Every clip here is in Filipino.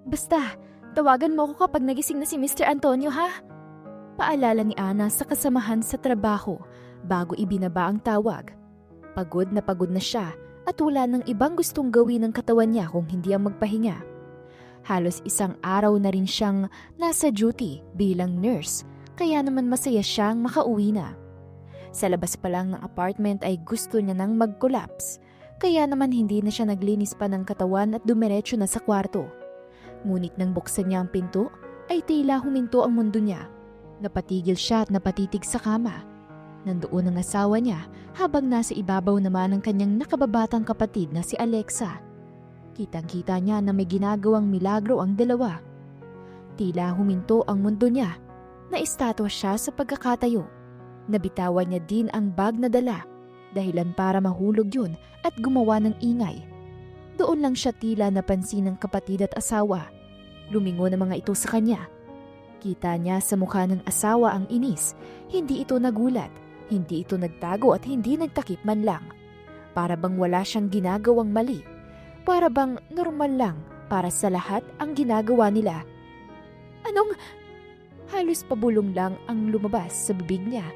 Basta, tawagan mo ko kapag nagising na si Mr. Antonio ha? Paalala ni Ana sa kasamahan sa trabaho bago ibinaba ang tawag. Pagod na siya at wala nang ibang gustong gawin ng katawan niya kung hindi ang magpahinga. Halos isang araw na rin siyang nasa duty bilang nurse, kaya naman masaya siyang makauwi na. Sa labas pa lang ng apartment ay gusto niya nang mag-collapse, kaya naman hindi na siya naglinis pa ng katawan at dumiretso na sa kwarto. Ngunit nang buksan niya ang pinto, ay tila huminto ang mundo niya. Napatigil siya at napatitig sa kama. Nandoon ang asawa niya habang nasa ibabaw naman ang kanyang nakababatang kapatid na si Alexa. Kitang-kita niya na may ginagawang milagro ang dalawa. Tila huminto ang mundo niya. Naistatwa siya sa pagkakatayo. Nabitawan niya din ang bag na dala, dahilan para mahulog yun at gumawa ng ingay. Doon lang siya tila napansin ng kapatid at asawa. Lumingon ang mga ito sa kanya. Kita niya sa mukha ng asawa ang inis. Hindi ito nagulat, hindi ito nagtago at hindi nagtakip man lang. Para bang wala siyang ginagawang mali. Para bang normal lang para sa lahat ang ginagawa nila. Anong? Halos pabulong lang ang lumabas sa bibig niya.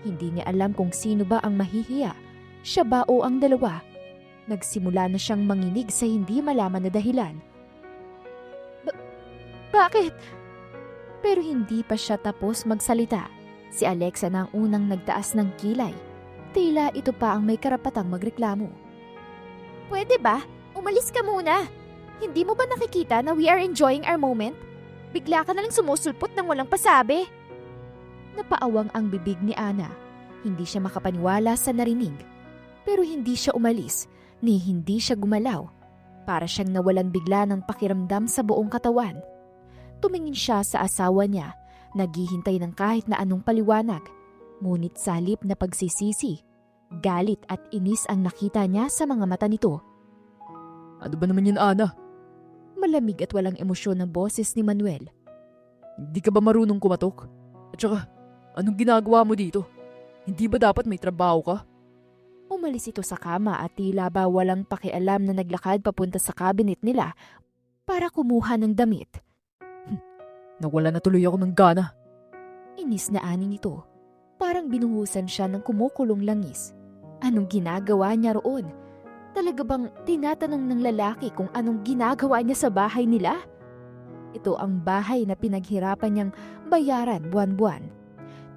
Hindi niya alam kung sino ba ang mahihiya, siya ba o ang dalawa. Nagsimula na siyang manginig sa hindi malaman na dahilan. Bakit? Pero hindi pa siya tapos magsalita. Si Alexa na ang unang nagtaas ng kilay. Tila ito pa ang may karapatang magreklamo. Pwede ba? Umalis ka muna. Hindi mo ba nakikita na we are enjoying our moment? Bigla ka nalang sumusulpot ng walang pasabi. Napaawang ang bibig ni Ana. Hindi siya makapaniwala sa narinig. Pero hindi siya umalis, ni hindi siya gumalaw. Para siyang nawalan bigla ng pakiramdam sa buong katawan. Tumingin siya sa asawa niya, naghihintay ng kahit na anong paliwanag. Ngunit sa halip na pagsisisi, galit at inis ang nakita niya sa mga mata nito. Ano ba naman yun, Ana? Malamig at walang emosyon ang boses ni Manuel. Hindi ka ba marunong kumatok? At saka, anong ginagawa mo dito? Hindi ba dapat may trabaho ka? Umalis ito sa kama at tila ba walang pakialam na naglakad papunta sa cabinet nila para kumuha ng damit. Nawala na tuloy ako ng gana. Inis na ani nito. Parang binuhusan siya ng kumukulong langis. Anong ginagawa niya roon? Talaga bang tinatanong ng lalaki kung anong ginagawa niya sa bahay nila? Ito ang bahay na pinaghirapan niyang bayaran buwan-buwan.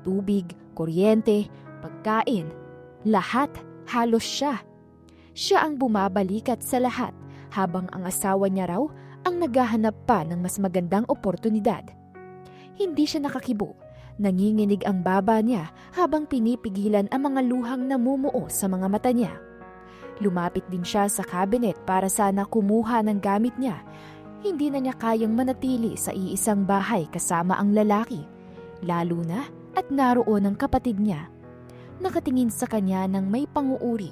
Tubig, kuryente, pagkain, lahat halos siya. Siya ang bumabalikat sa lahat habang ang asawa niya raw ang naghahanap pa ng mas magandang oportunidad. Hindi siya nakakibo. Nanginginig ang baba niya habang pinipigilan ang mga luhang namumuo sa mga mata niya. Lumapit din siya sa cabinet para sana kumuha ng gamit niya. Hindi na niya kayang manatili sa iisang bahay kasama ang lalaki, lalo na at naroon ang kapatid niya. Nakatingin sa kanya ng may panguuri,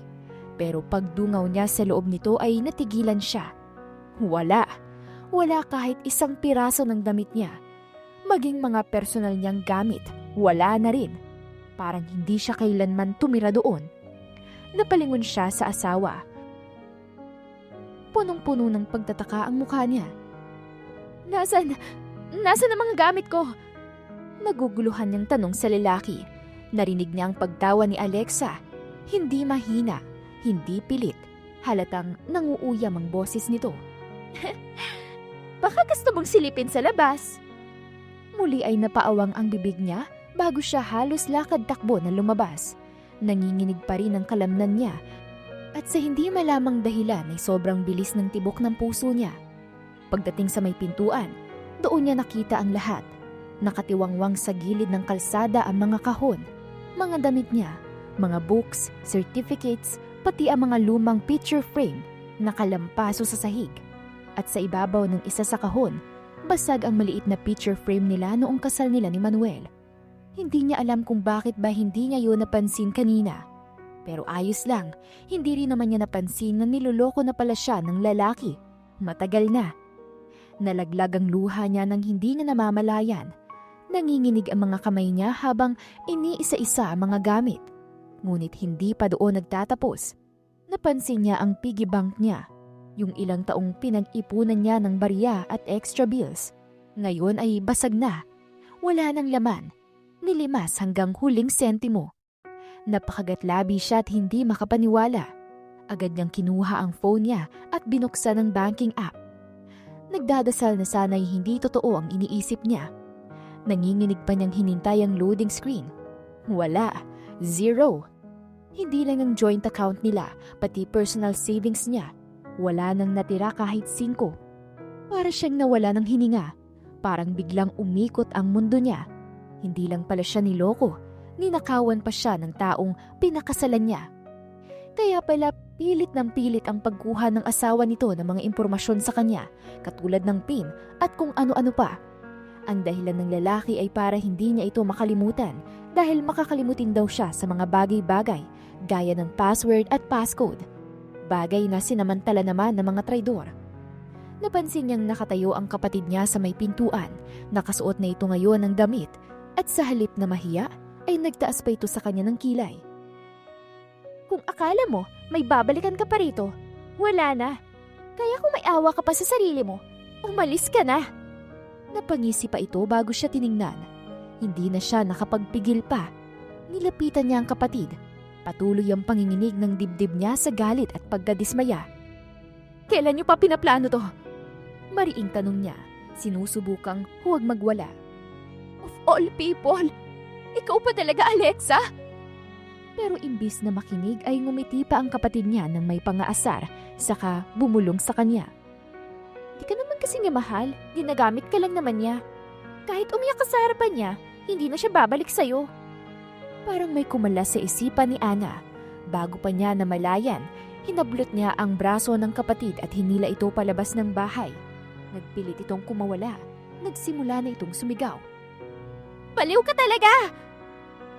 pero pagdungaw niya sa loob nito ay natigilan siya. Wala kahit isang piraso ng damit niya. Maging mga personal niyang gamit, wala na rin. Parang hindi siya kailanman tumira doon. Napalingon siya sa asawa. Punong-puno ng pagtataka ang mukha niya. Nasaan ang mga gamit ko? Naguguluhan niyang tanong sa lalaki. Narinig niya ang pagtawa ni Alexa. Hindi mahina, hindi pilit. Halatang nanguuyam ang boses nito. Baka gusto mong silipin sa labas. Muli ay napaawang ang bibig niya bago siya halos lakad-takbo na lumabas. Nanginginig pa rin ang kalamnan niya at sa hindi malamang dahilan ay sobrang bilis ng tibok ng puso niya. Pagdating sa may pintuan, doon niya nakita ang lahat. Nakatiwangwang sa gilid ng kalsada ang mga kahon, mga damit niya, mga books, certificates, pati ang mga lumang picture frame nakalampaso sa sahig. At sa ibabaw ng isa sa kahon, basag ang maliit na picture frame nila noong kasal nila ni Manuel. Hindi niya alam kung bakit ba hindi niya yun napansin kanina. Pero ayos lang, hindi rin naman niya napansin na niloloko na pala siya ng lalaki. Matagal na. Nalaglag ang luha niya nang hindi niya namamalayan. Nanginginig ang mga kamay niya habang iniisa-isa ang mga gamit. Ngunit hindi pa doon nagtatapos. Napansin niya ang piggy bank niya. Yung ilang taong pinag-ipunan niya ng barya at extra bills, ngayon ay basag na. Wala nang laman. Nilimas hanggang huling sentimo. Napakagatlabi siya at hindi makapaniwala. Agad niyang kinuha ang phone niya at binuksan ang banking app. Nagdadasal na sana'y hindi totoo ang iniisip niya. Nanginginig pa niyang hinintay ang loading screen. Wala. Zero. Hindi lang ang joint account nila, pati personal savings niya. Wala nang natira kahit 5. Para siyang nawala ng hininga. Parang biglang umikot ang mundo niya. Hindi lang pala siya niloko. Ninakawan pa siya ng taong pinakasalan niya. Kaya pala pilit ng pilit ang pagkuha ng asawa nito ng mga impormasyon sa kanya, katulad ng PIN at kung ano-ano pa. Ang dahilan ng lalaki ay para hindi niya ito makalimutan dahil makakalimutin daw siya sa mga bagay-bagay gaya ng password at passcode. Bagay na sinamantala naman ng mga traidor. Napansin niyang nakatayo ang kapatid niya sa may pintuan, nakasuot na ito ngayon ng damit at sa halip na mahiya ay nagtaas pa ito sa kanya ng kilay. Kung akala mo may babalikan ka pa rito, wala na. Kaya kung may awa ka pa sa sarili mo, umalis ka na. Napangisi pa ito bago siya tiningnan. Hindi na siya nakapagpigil pa. Nilapitan niya ang kapatid. Patuloy ang panginginig ng dibdib niya sa galit at pagkadismaya. Kailan niyo pa pinaplano to? Mariing tanong niya, sinusubukang huwag magwala. Of all people, ikaw pa talaga, Alexa? Pero imbis na makinig ay ngumiti pa ang kapatid niya ng may pangaasar, saka bumulong sa kanya. Di ka naman kasi niya mahal, ginagamit ka lang naman niya. Kahit umiyak ka sa harapan niya, hindi na siya babalik sa'yo. Parang may kumalas sa isipan ni Ana. Bago pa niya namalayan, hinablot niya ang braso ng kapatid at hinila ito palabas ng bahay. Nagpilit itong kumawala. Nagsimula na itong sumigaw. Baliw ka talaga!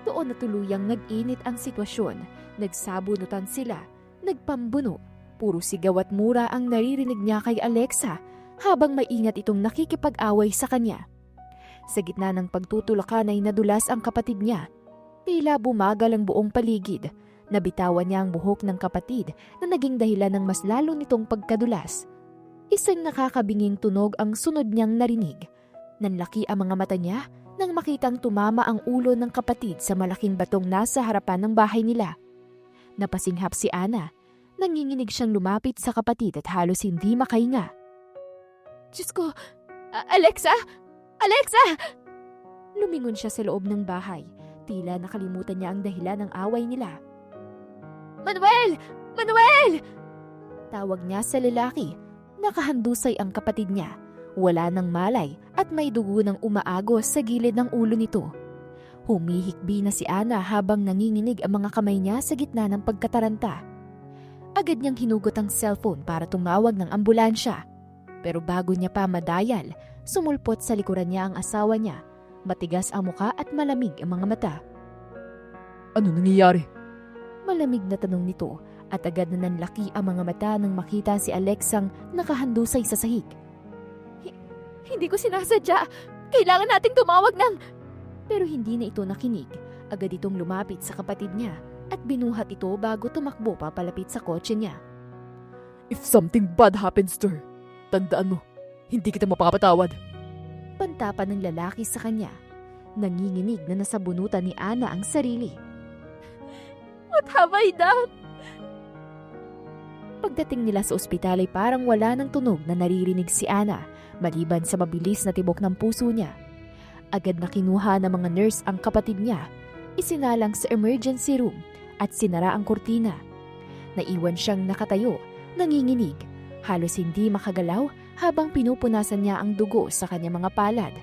Doon na tuluyang nag-init ang sitwasyon. Nagsabunutan sila. Nagpambuno. Puro sigaw at mura ang naririnig niya kay Alexa habang maingat itong nakikipag-away sa kanya. Sa gitna ng pagtutulakan ay nadulas ang kapatid niya. Tila bumagal ang buong paligid. Nabitawan niya ang buhok ng kapatid na naging dahilan ng mas lalo nitong pagkadulas. Isang nakakabinging tunog ang sunod niyang narinig. Nanlaki ang mga mata niya nang makitang tumama ang ulo ng kapatid sa malaking batong nasa harapan ng bahay nila. Napasinghap si Ana. Nanginginig siyang lumapit sa kapatid at halos hindi makahinga. Diyos ko! Alexa! Alexa! Lumingon siya sa loob ng bahay. Tila nakalimutan niya ang dahilan ng away nila. Manuel! Manuel! Tawag niya sa lalaki. Nakahandusay ang kapatid niya. Wala nang malay at may dugo ng umaagos sa gilid ng ulo nito. Humihikbi na si Ana habang nanginginig ang mga kamay niya sa gitna ng pagkataranta. Agad niyang hinugot ang cellphone para tumawag ng ambulansya. Pero bago niya pa madayal, sumulpot sa likuran niya ang asawa niya. Matigas ang muka at malamig ang mga mata. Ano nangyayari? Malamig na tanong nito at agad na nanlaki ang mga mata nang makita si Alexang nakahandusay sa sahig. Hindi ko sinasadya. Kailangan nating tumawag ng... Pero hindi na ito nakinig. Agad itong lumapit sa kapatid niya at binuhat ito bago tumakbo papalapit sa kotse niya. If something bad happens to her, tandaan mo, hindi kita mapapatawad. Pantapan ng lalaki sa kanya. Nanginginig na nasabunutan ni Ana ang sarili. What have I done? Pagdating nila sa ospital ay parang wala ng tunog na naririnig si Ana, maliban sa mabilis na tibok ng puso niya. Agad na kinuha ng mga nurse ang kapatid niya, isinalang sa emergency room at sinara ang kurtina. Naiwan siyang nakatayo, nanginginig, halos hindi makagalaw habang pinupunasan niya ang dugo sa kanyang mga palad.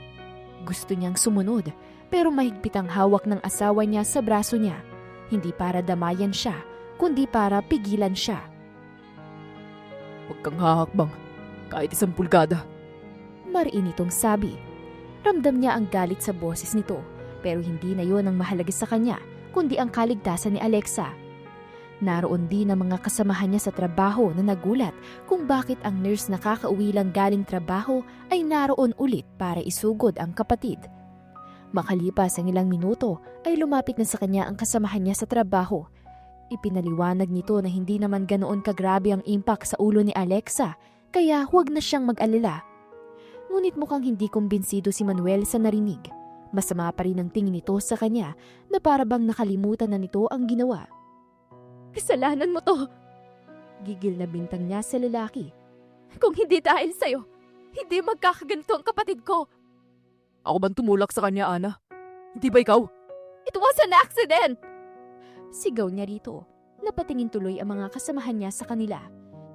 Gusto niyang sumunod pero mahigpit ang hawak ng asawa niya sa braso niya, hindi para damayan siya, kundi para pigilan siya. Huwag kang hahakbang, kahit 1 pulgada. Mariin itong sabi. Ramdam niya ang galit sa boses nito, pero hindi na yon ang mahalaga sa kanya, kundi ang kaligtasan ni Alexa. Naroon din ang mga kasamahan niya sa trabaho na nagulat kung bakit ang nurse na kakauwi lang galing trabaho ay naroon ulit para isugod ang kapatid. Makalipas ang ilang minuto ay lumapit na sa kanya ang kasamahan niya sa trabaho. Ipinaliwanag nito na hindi naman ganoon kagrabe ang impact sa ulo ni Alexa, kaya huwag na siyang mag-alala. Ngunit mukhang hindi kumbinsido si Manuel sa narinig. Masama pa rin ang tingin nito sa kanya na para bang nakalimutan na nito ang ginawa. Kasalanan mo to! Gigil na bintang niya sa lalaki. Kung hindi dahil sa'yo, hindi magkakaganito ang kapatid ko. Ako bang tumulak sa kanya, Ana? Hindi ba ikaw? It was an accident! Sigaw niya rito. Napatingin tuloy ang mga kasamahan niya sa kanila.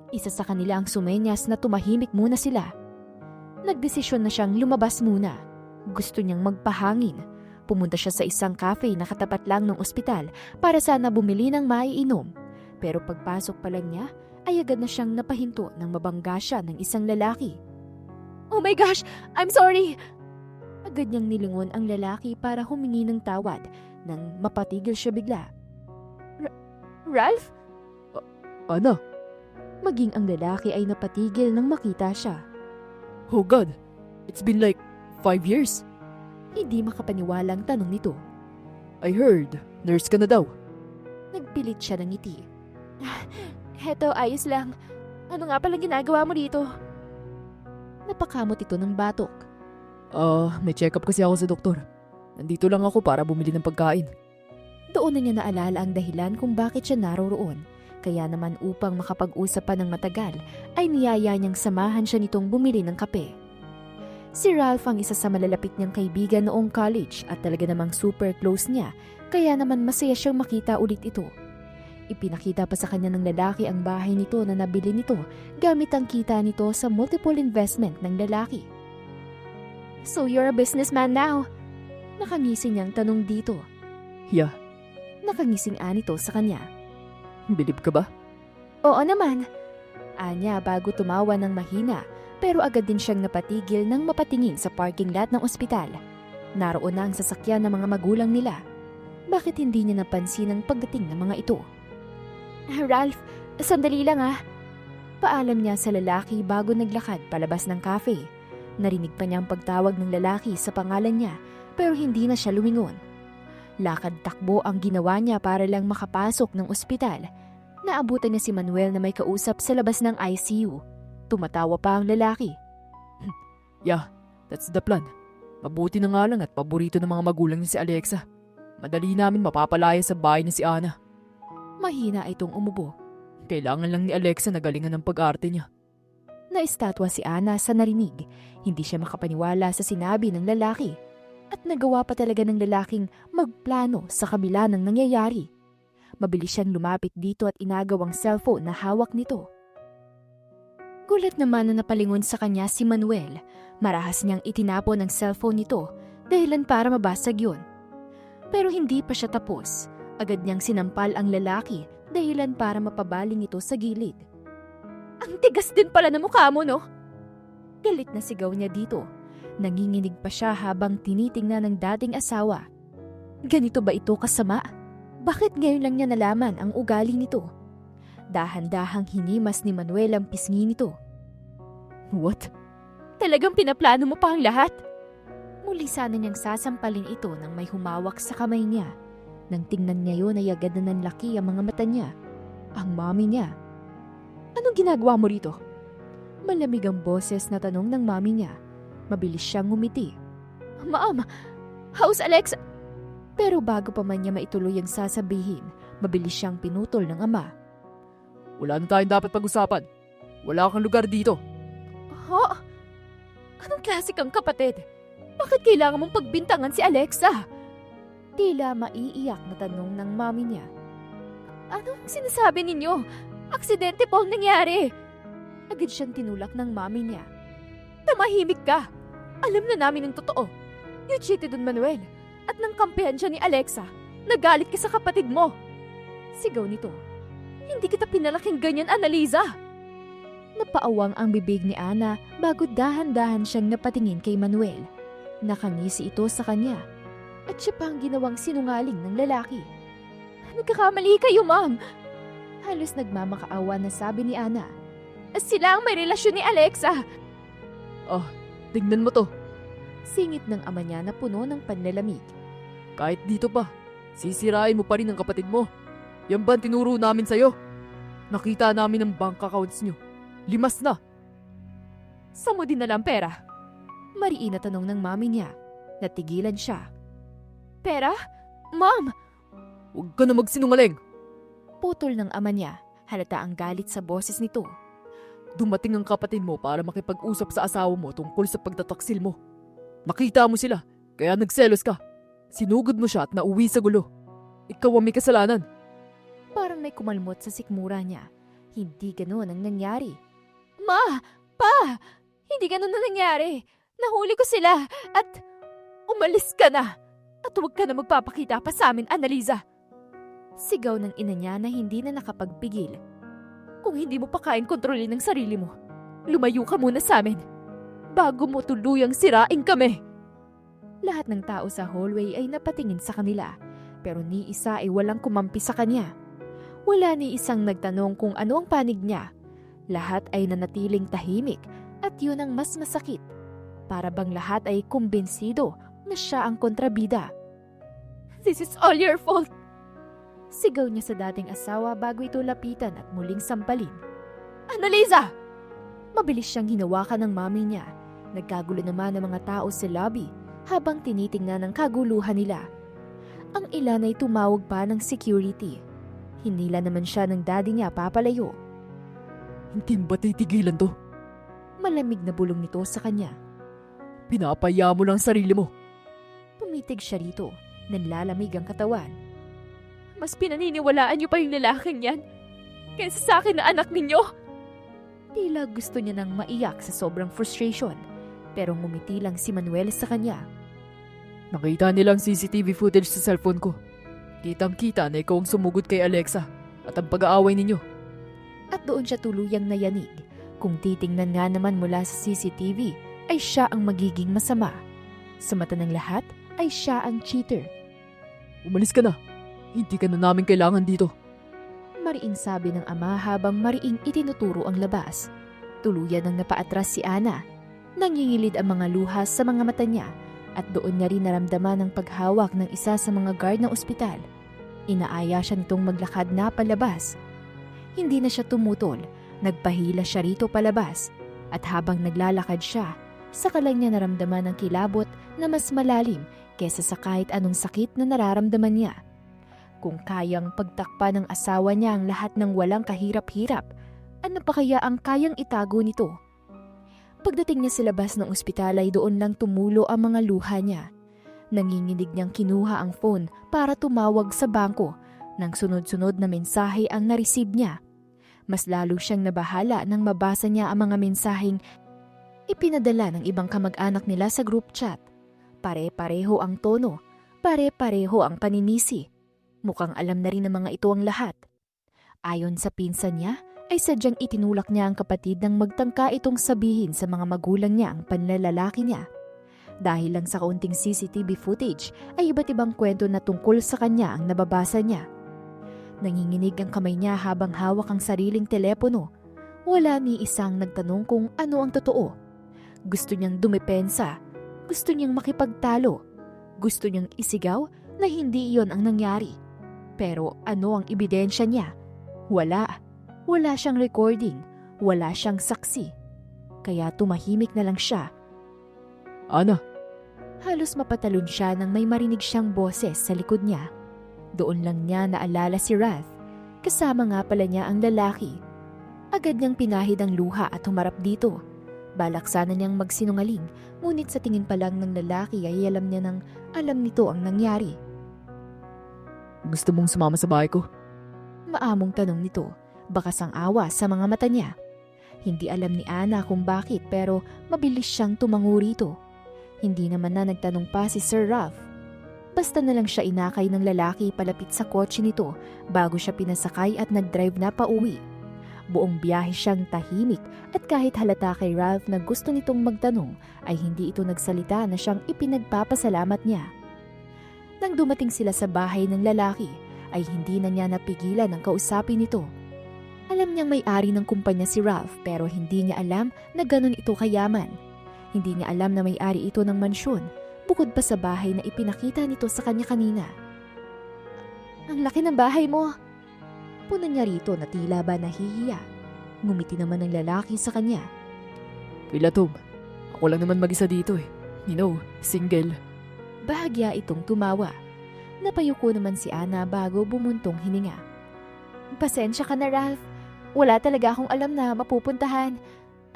Isa sa kanila ang sumenyas na tumahimik muna sila. Nagdesisyon na siyang lumabas muna. Gusto niyang magpahangin. Pumunta siya sa isang cafe na katapat lang ng ospital para sana bumili ng maiinom. Pero pagpasok pa lang niya, ay agad na siyang napahinto nang mabangga siya ng isang lalaki. Oh my gosh! I'm sorry! Agad niyang nilingon ang lalaki para humingi ng tawad nang mapatigil siya bigla. Ralph? Ana? Maging ang lalaki ay napatigil nang makita siya. Oh God! It's been like 5 years. Hindi makapaniwalang tanong nito. I heard, nurse ka na daw. Nagpilit siya ng ngiti. Heto, ayos lang. Ano nga palang ginagawa mo dito? Napakamot ito ng batok. May check-up kasi ako sa doktor. Nandito lang ako para bumili ng pagkain. Doon na niya naalala ang dahilan kung bakit siya naroroon. Kaya naman upang makapag-usap pa ng matagal, ay niyaya niyang samahan siya nitong bumili ng kape. Si Ralph ang isa sa malalapit niyang kaibigan noong college at talaga namang super close niya, kaya naman masaya siyang makita ulit ito. Ipinakita pa sa kanya ng lalaki ang bahay nito na nabili nito gamit ang kita nito sa multiple investment ng lalaki. So you're a businessman now? Nakangisi niyang tanong dito. Yeah. Nakangising anito sa kanya. Bilib ka ba? Oo naman. Anya bago tumawa ng mahina, pero agad din siyang napatigil nang mapatingin sa parking lot ng ospital. Naroon na ang sasakyan ng mga magulang nila. Bakit hindi niya napansin ang pagdating ng mga ito? Ralph, sandali lang ah. Paalam niya sa lalaki bago naglakad palabas ng cafe. Narinig pa niya ang pagtawag ng lalaki sa pangalan niya, pero hindi na siya lumingon. Lakad-takbo ang ginawa niya para lang makapasok ng ospital. Naabutan niya si Manuel na may kausap sa labas ng ICU. Tumatawa pa ang lalaki. Yeah, that's the plan. Mabuti na nga lang at paborito ng mga magulang niya si Alexa. Madali namin mapapalaya sa bahay ni si Ana. Mahina itong umubo. Kailangan lang ni Alexa na galingan ng pag-arte niya. Naistatwa si Ana sa narinig. Hindi siya makapaniwala sa sinabi ng lalaki. At nagawa pa talaga ng lalaking magplano sa kabila ng nangyayari. Mabilis siyang lumapit dito at inagaw ang cellphone na hawak nito. Gulat naman na napalingon sa kanya si Manuel. Marahas niyang itinapon ang cellphone nito dahilan para mabasag yun. Pero hindi pa siya tapos. Agad niyang sinampal ang lalaki dahilan para mapabaling ito sa gilid. Ang tigas din pala ng mukha mo, no? Galit na sigaw niya dito. Nanginginig pa siya habang tinitingnan ng dating asawa. Ganito ba ito kasama? Bakit ngayon lang niya nalaman ang ugali nito? Dahan-dahang hinimas ni Manuel ang pisngi nito. What? Talagang pinaplano mo pa ang lahat? Muli sana niyang sasampalin ito nang may humawak sa kamay niya. Nang tingnan niya yun ay agad na nanlaki ang mga mata niya. Ang mami niya. Anong ginagawa mo rito? Malamig ang boses na tanong ng mami niya. Mabilis siyang ngumiti. Ma'am, how's Alexa? Pero bago pa man niya maituloy ang sasabihin, mabilis siyang pinutol ng ama. Wala na tayong dapat pag-usapan. Wala kang lugar dito. Ho? Anong klase kang kapatid? Bakit kailangan mong pagbintangan si Alexa? Tila maiiyak na tanong ng mami niya. Anong sinasabi ninyo? Aksidente po ang nangyari. Agad siyang tinulak ng mami niya. Tumahimik ka. Alam na namin ang totoo. You cheated on Manuel. At nang kampihan siya ni Alexa, nagalit ka sa kapatid mo. Sigaw nito. Hindi kita pinalaking ganyan, Annalisa. Napaawang ang bibig ni Ana bago dahan-dahan siyang napatingin kay Manuel. Nakangisi ito sa kanya. At siya pa ang ginawang sinungaling ng lalaki. Nagkakamali kayo, ma'am. Halos nagmamakaawa na sabi ni Ana. Sila ang may relasyon ni Alexa. Tignan mo to. Singit ng ama niya na puno ng panlalamig. Kahit dito pa, sisirain mo pa rin ang kapatid mo. Yan ba ang tinuro namin sa'yo? Nakita namin ang bank accounts nyo. Limas na. Saan mo din nalang pera? Mariin na tanong ng mami niya. Natigilan siya. Pera? Mom! Huwag ka na magsinungaling. Putol ng ama niya. Halata ang galit sa boses nito. Dumating ang kapatid mo para makipag-usap sa asawa mo tungkol sa pagtataksil mo. Nakita mo sila, kaya nagselos ka. Sinugod mo siya at nauwi sa gulo. Ikaw ang may kasalanan. Parang may kumalmot sa sikmura niya. Hindi ganoon ang nangyari. Ma! Pa! Hindi ganoon na nangyari. Nahuli ko sila at umalis ka na. At huwag ka na magpapakita pa sa amin, Annalisa. Sigaw ng ina niya na hindi na nakapagpigil. Kung hindi mo pa kain kontrolin ng sarili mo, lumayo ka muna sa amin. Bago mo tuluyang sirain kami. Lahat ng tao sa hallway ay napatingin sa kanila, pero ni isa ay walang kumampi sa kanya. Wala ni isang nagtanong kung ano ang panig niya. Lahat ay nanatiling tahimik at yun ang mas masakit. Para bang lahat ay kumbinsido na siya ang kontrabida. This is all your fault! Sigaw niya sa dating asawa bago ito lapitan at muling sampalin. Annalisa! Mabilis siyang hinawakan ng mami niya. Nagkagulo naman ang mga tao sa lobby habang tinitingnan ang kaguluhan nila. Ang ilan ay tumawag pa ng security. Hinila naman siya ng daddy niya papalayo. Hindi ba titigilan to? Malamig na bulong nito sa kanya. Pinapaya mo lang sarili mo. Tumitig siya rito. Nanlalamig ang katawan. Mas pinaniniwalaan niyo pa yung lalaking yan kaysa sa akin na anak ninyo. Tila gusto niya nang maiyak sa sobrang frustration, pero ngumiti lang si Manuel sa kanya. Nakita nilang CCTV footage sa cellphone ko. Kitang-kita na ikaw ang sumugod kay Alexa at ang pag-aaway ninyo. At doon siya tuluyang nayanig. Kung titingnan nga naman mula sa CCTV, ay siya ang magiging masama. Sa mata ng lahat, ay siya ang cheater. Umalis ka na. Hindi ka na namin kailangan dito. Mariing sabi ng ama habang mariing itinuturo ang labas. Tuluyan ang napaatras si Ana. Nangingilid ang mga luhas sa mga mata niya at doon niya rin naramdaman ang paghawak ng isa sa mga guard ng ospital. Inaaya siya nitong maglakad na palabas. Hindi na siya tumutol. Nagpahila siya rito palabas. At habang naglalakad siya, saka lang niya naramdaman ang kilabot na mas malalim kesa sa kahit anong sakit na nararamdaman niya. Kung kayang pagtakpan ng asawa niya ang lahat ng walang kahirap-hirap, ano pa kaya ang kayang itago nito? Pagdating niya sa labas ng ospital ay doon lang tumulo ang mga luha niya. Nanginginig niyang kinuha ang phone para tumawag sa bangko nang sunod-sunod na mensahe ang nareceive niya. Mas lalo siyang nabahala nang mabasa niya ang mga mensaheng ipinadala ng ibang kamag-anak nila sa group chat. Pare-pareho ang tono, pare-pareho ang paninisi. Mukhang alam na rin ng mga ito ang lahat. Ayon sa pinsan niya, ay sadyang itinulak niya ang kapatid nang magtangka itong sabihin sa mga magulang niya ang panlalalaki niya. Dahil lang sa kaunting CCTV footage, ay iba't ibang kwento na tungkol sa kanya ang nababasa niya. Nanginginig ang kamay niya habang hawak ang sariling telepono. Wala ni isang nagtanong kung ano ang totoo. Gusto niyang dumepensa. Gusto niyang makipagtalo. Gusto niyang isigaw na hindi iyon ang nangyari. Pero ano ang ebidensya niya? Wala. Wala siyang recording. Wala siyang saksi. Kaya tumahimik na lang siya. Ana. Halos mapatalon siya nang may marinig siyang boses sa likod niya. Doon lang niya naalala si Rath. Kasama nga pala niya ang lalaki. Agad niyang pinahid ang luha at humarap dito. Balak sana niyang magsinungaling, ngunit sa tingin pa lang ng lalaki ay alam niya nang alam nito ang nangyari. Gusto mong sumama sa bahay ko? Maamong tanong nito, bakas ang awa sa mga mata niya. Hindi alam ni Ana kung bakit pero mabilis siyang tumango rito. Hindi naman na nagtanong pa si Sir Ralph. Basta na lang siya inakay ng lalaki palapit sa kotse nito bago siya pinasakay at nagdrive na pauwi. Buong biyahe siyang tahimik at kahit halata kay Ralph na gusto nitong magtanong ay hindi ito nagsalita na siyang ipinagpapasalamat niya. Nang dumating sila sa bahay ng lalaki ay hindi na niya napigilan ang kausapin nito. Alam niyang may-ari ng kumpanya si Ralph pero hindi niya alam na ganun ito kayaman. Hindi niya alam na may-ari ito ng mansyon bukod pa sa bahay na ipinakita nito sa kanya kanina. Ang laki ng bahay mo. Puno niya rito na tila ba nahihiya. Ngumiti naman ng lalaki sa kanya. Tom, ako lang naman mag-isa dito eh. Single. Bahagya itong tumawa. Napayuko naman si Ana bago bumuntong hininga. Pasensya ka na, Ralph. Wala talaga akong alam na mapupuntahan.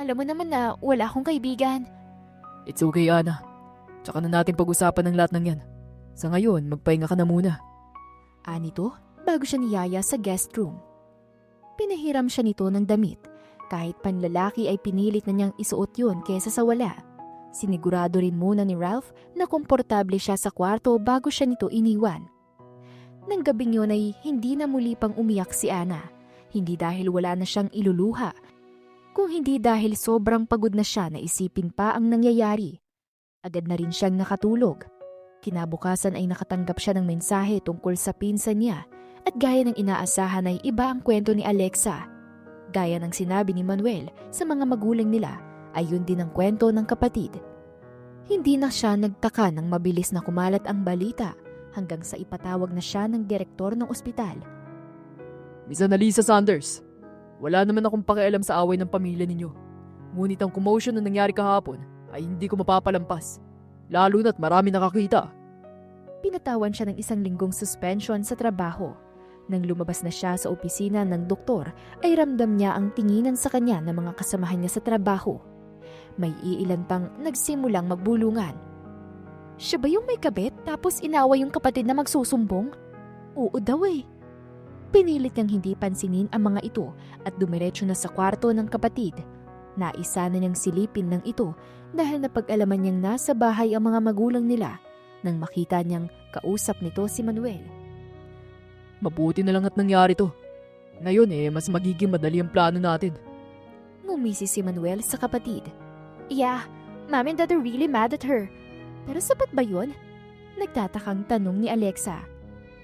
Alam mo naman na wala akong kaibigan. It's okay, Ana. Tsaka na natin pag-usapan ng lahat ng yan. Sa ngayon, magpahinga ka na muna. Anito, bago siya niyaya sa guest room. Pinahiram siya nito ng damit. Kahit panlalaki ay pinilit na niyang isuot yun kesa sa wala. Sinigurado rin muna ni Ralph na komportable siya sa kwarto bago siya nito iniwan. Nang gabing yun ay hindi na muli pang umiyak si Ana. Hindi dahil wala na siyang iluluha, kung hindi dahil sobrang pagod na siya na isipin pa ang nangyayari. Agad na rin siyang nakatulog. Kinabukasan ay nakatanggap siya ng mensahe tungkol sa pinsan niya at gaya ng inaasahan ay iba ang kwento ni Alexa. Gaya ng sinabi ni Manuel sa mga magulang nila ay yun din ang kwento ng kapatid. Hindi na siya nagtaka nang mabilis na kumalat ang balita hanggang sa ipatawag na siya ng direktor ng ospital. Miss Annalisa Sanders, wala naman akong pakialam sa away ng pamilya ninyo. Ngunit ang commotion na nangyari kahapon ay hindi ko mapapalampas. Lalo na't marami nakakita. Pinatawan siya ng 1 linggong suspension sa trabaho. Nang lumabas na siya sa opisina ng doktor, ay ramdam niya ang tinginan sa kanya ng mga kasamahan niya sa trabaho. May iilan pang nagsimulang magbulungan. Siya ba yung may kabit tapos inaway yung kapatid na magsusumbong? Oo daw eh. Pinilit niyang hindi pansinin ang mga ito at dumiretso na sa kwarto ng kapatid. Naisa na niyang silipin ng ito dahil napag-alaman niyang nasa bahay ang mga magulang nila nang makita niyang kausap nito si Manuel. Mabuti na lang at nangyari to. Ngayon mas magiging madali ang plano natin. Ngumisi si Manuel sa kapatid. Yeah, Mom and Dad are really mad at her. Pero sapat ba yun? Nagtatakang tanong ni Alexa.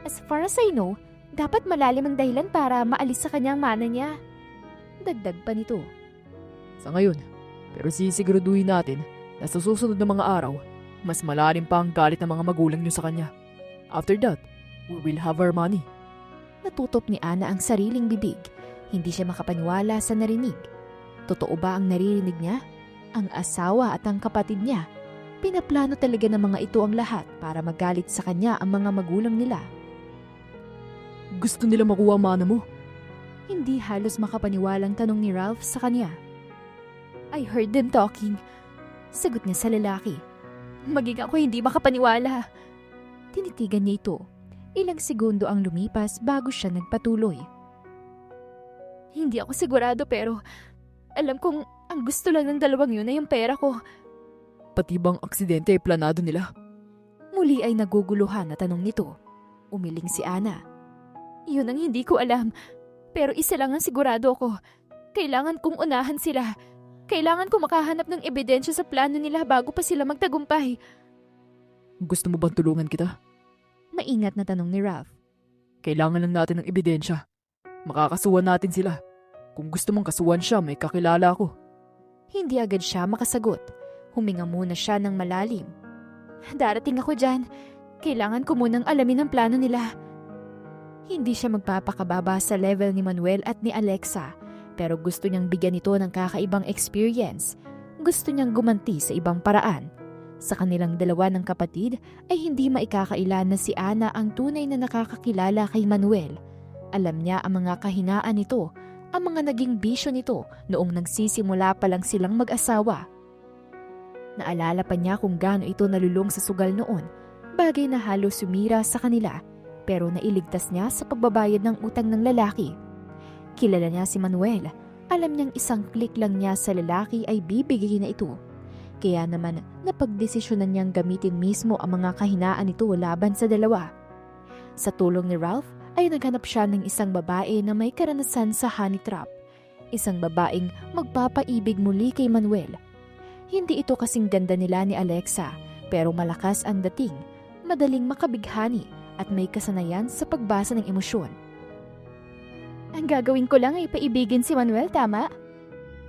As far as I know, dapat malalim ang dahilan para maalis sa kanyang mana niya. Dagdag pa nito. Sa ngayon, pero sisiguraduhin natin na sa susunod na mga araw, mas malalim pa ang galit ng mga magulang niyo sa kanya. After that, we will have our money. Natutop ni Ana ang sariling bibig. Hindi siya makapaniwala sa narinig. Totoo ba ang naririnig niya? Ang asawa at ang kapatid niya. Pinaplano talaga ng mga ito ang lahat para magalit sa kanya ang mga magulang nila. Gusto nila makuha ang mana mo? Hindi halos makapaniwalang tanong ni Ralph sa kanya. I heard them talking. Sagot niya sa lalaki. Maging ako hindi makapaniwala. Tinitigan niya ito. Ilang segundo ang lumipas bago siya nagpatuloy. Hindi ako sigurado pero alam kong ang gusto lang ng dalawang yun ay yung pera ko. Pati bang aksidente ay planado nila? Muli ay naguguluhan na tanong nito. Umiling si Ana. Yun ang hindi ko alam. Pero isa lang ang sigurado ko. Kailangan kong unahan sila. Kailangan ko makahanap ng ebidensya sa plano nila bago pa sila magtagumpay. Gusto mo bang tulungan kita? Maingat na tanong ni Ralph. Kailangan lang natin ng ebidensya. Makakasuhan natin sila. Kung gusto mong kasuhan siya, may kakilala ako. Hindi agad siya makasagot. Huminga muna siya ng malalim. Darating ako dyan. Kailangan ko munang alamin ang plano nila. Hindi siya magpapakababa sa level ni Manuel at ni Alexa. Pero gusto niyang bigyan ito ng kakaibang experience. Gusto niyang gumanti sa ibang paraan. Sa kanilang dalawa ng kapatid ay hindi maikakailan na si Ana ang tunay na nakakakilala kay Manuel. Alam niya ang mga kahinaan nito, ang mga naging bisyo nito noong nagsisimula pa lang silang mag-asawa. Naalala pa niya kung gaano ito nalulong sa sugal noon, bagay na halos sumira sa kanila, pero nailigtas niya sa pagbabayad ng utang ng lalaki. Kilala niya si Manuel, alam niyang isang click lang niya sa lalaki ay bibigay na ito. Kaya naman napagdesisyonan niyang gamitin mismo ang mga kahinaan nito laban sa dalawa. Sa tulong ni Ralph ay naghanap siya ng isang babae na may karanasan sa honey trap. Isang babaeng magpapaibig muli kay Manuel. Hindi ito kasing ganda nila ni Alexa, pero malakas ang dating, madaling makabighani at may kasanayan sa pagbasa ng emosyon. Ang gagawin ko lang ay paibigin si Manuel, tama?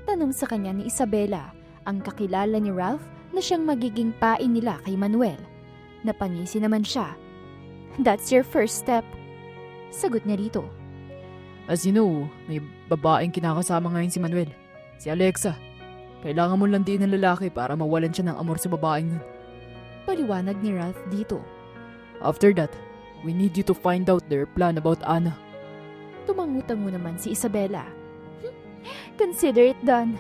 Tanong sa kanya ni Isabela, ang kakilala ni Ralph na siyang magiging pain nila kay Manuel. Napangisi naman siya. That's your first step. Sagot niya rito. As you know, may babaeng kinakasama ngayon si Manuel. Si Alexa. Kailangan mo landiin ng lalaki para mawalan siya ng amor sa babaeng yun. Paliwanag ni Ralph dito. After that, we need you to find out their plan about Anna. Tumangutango naman si Isabela. Consider it done.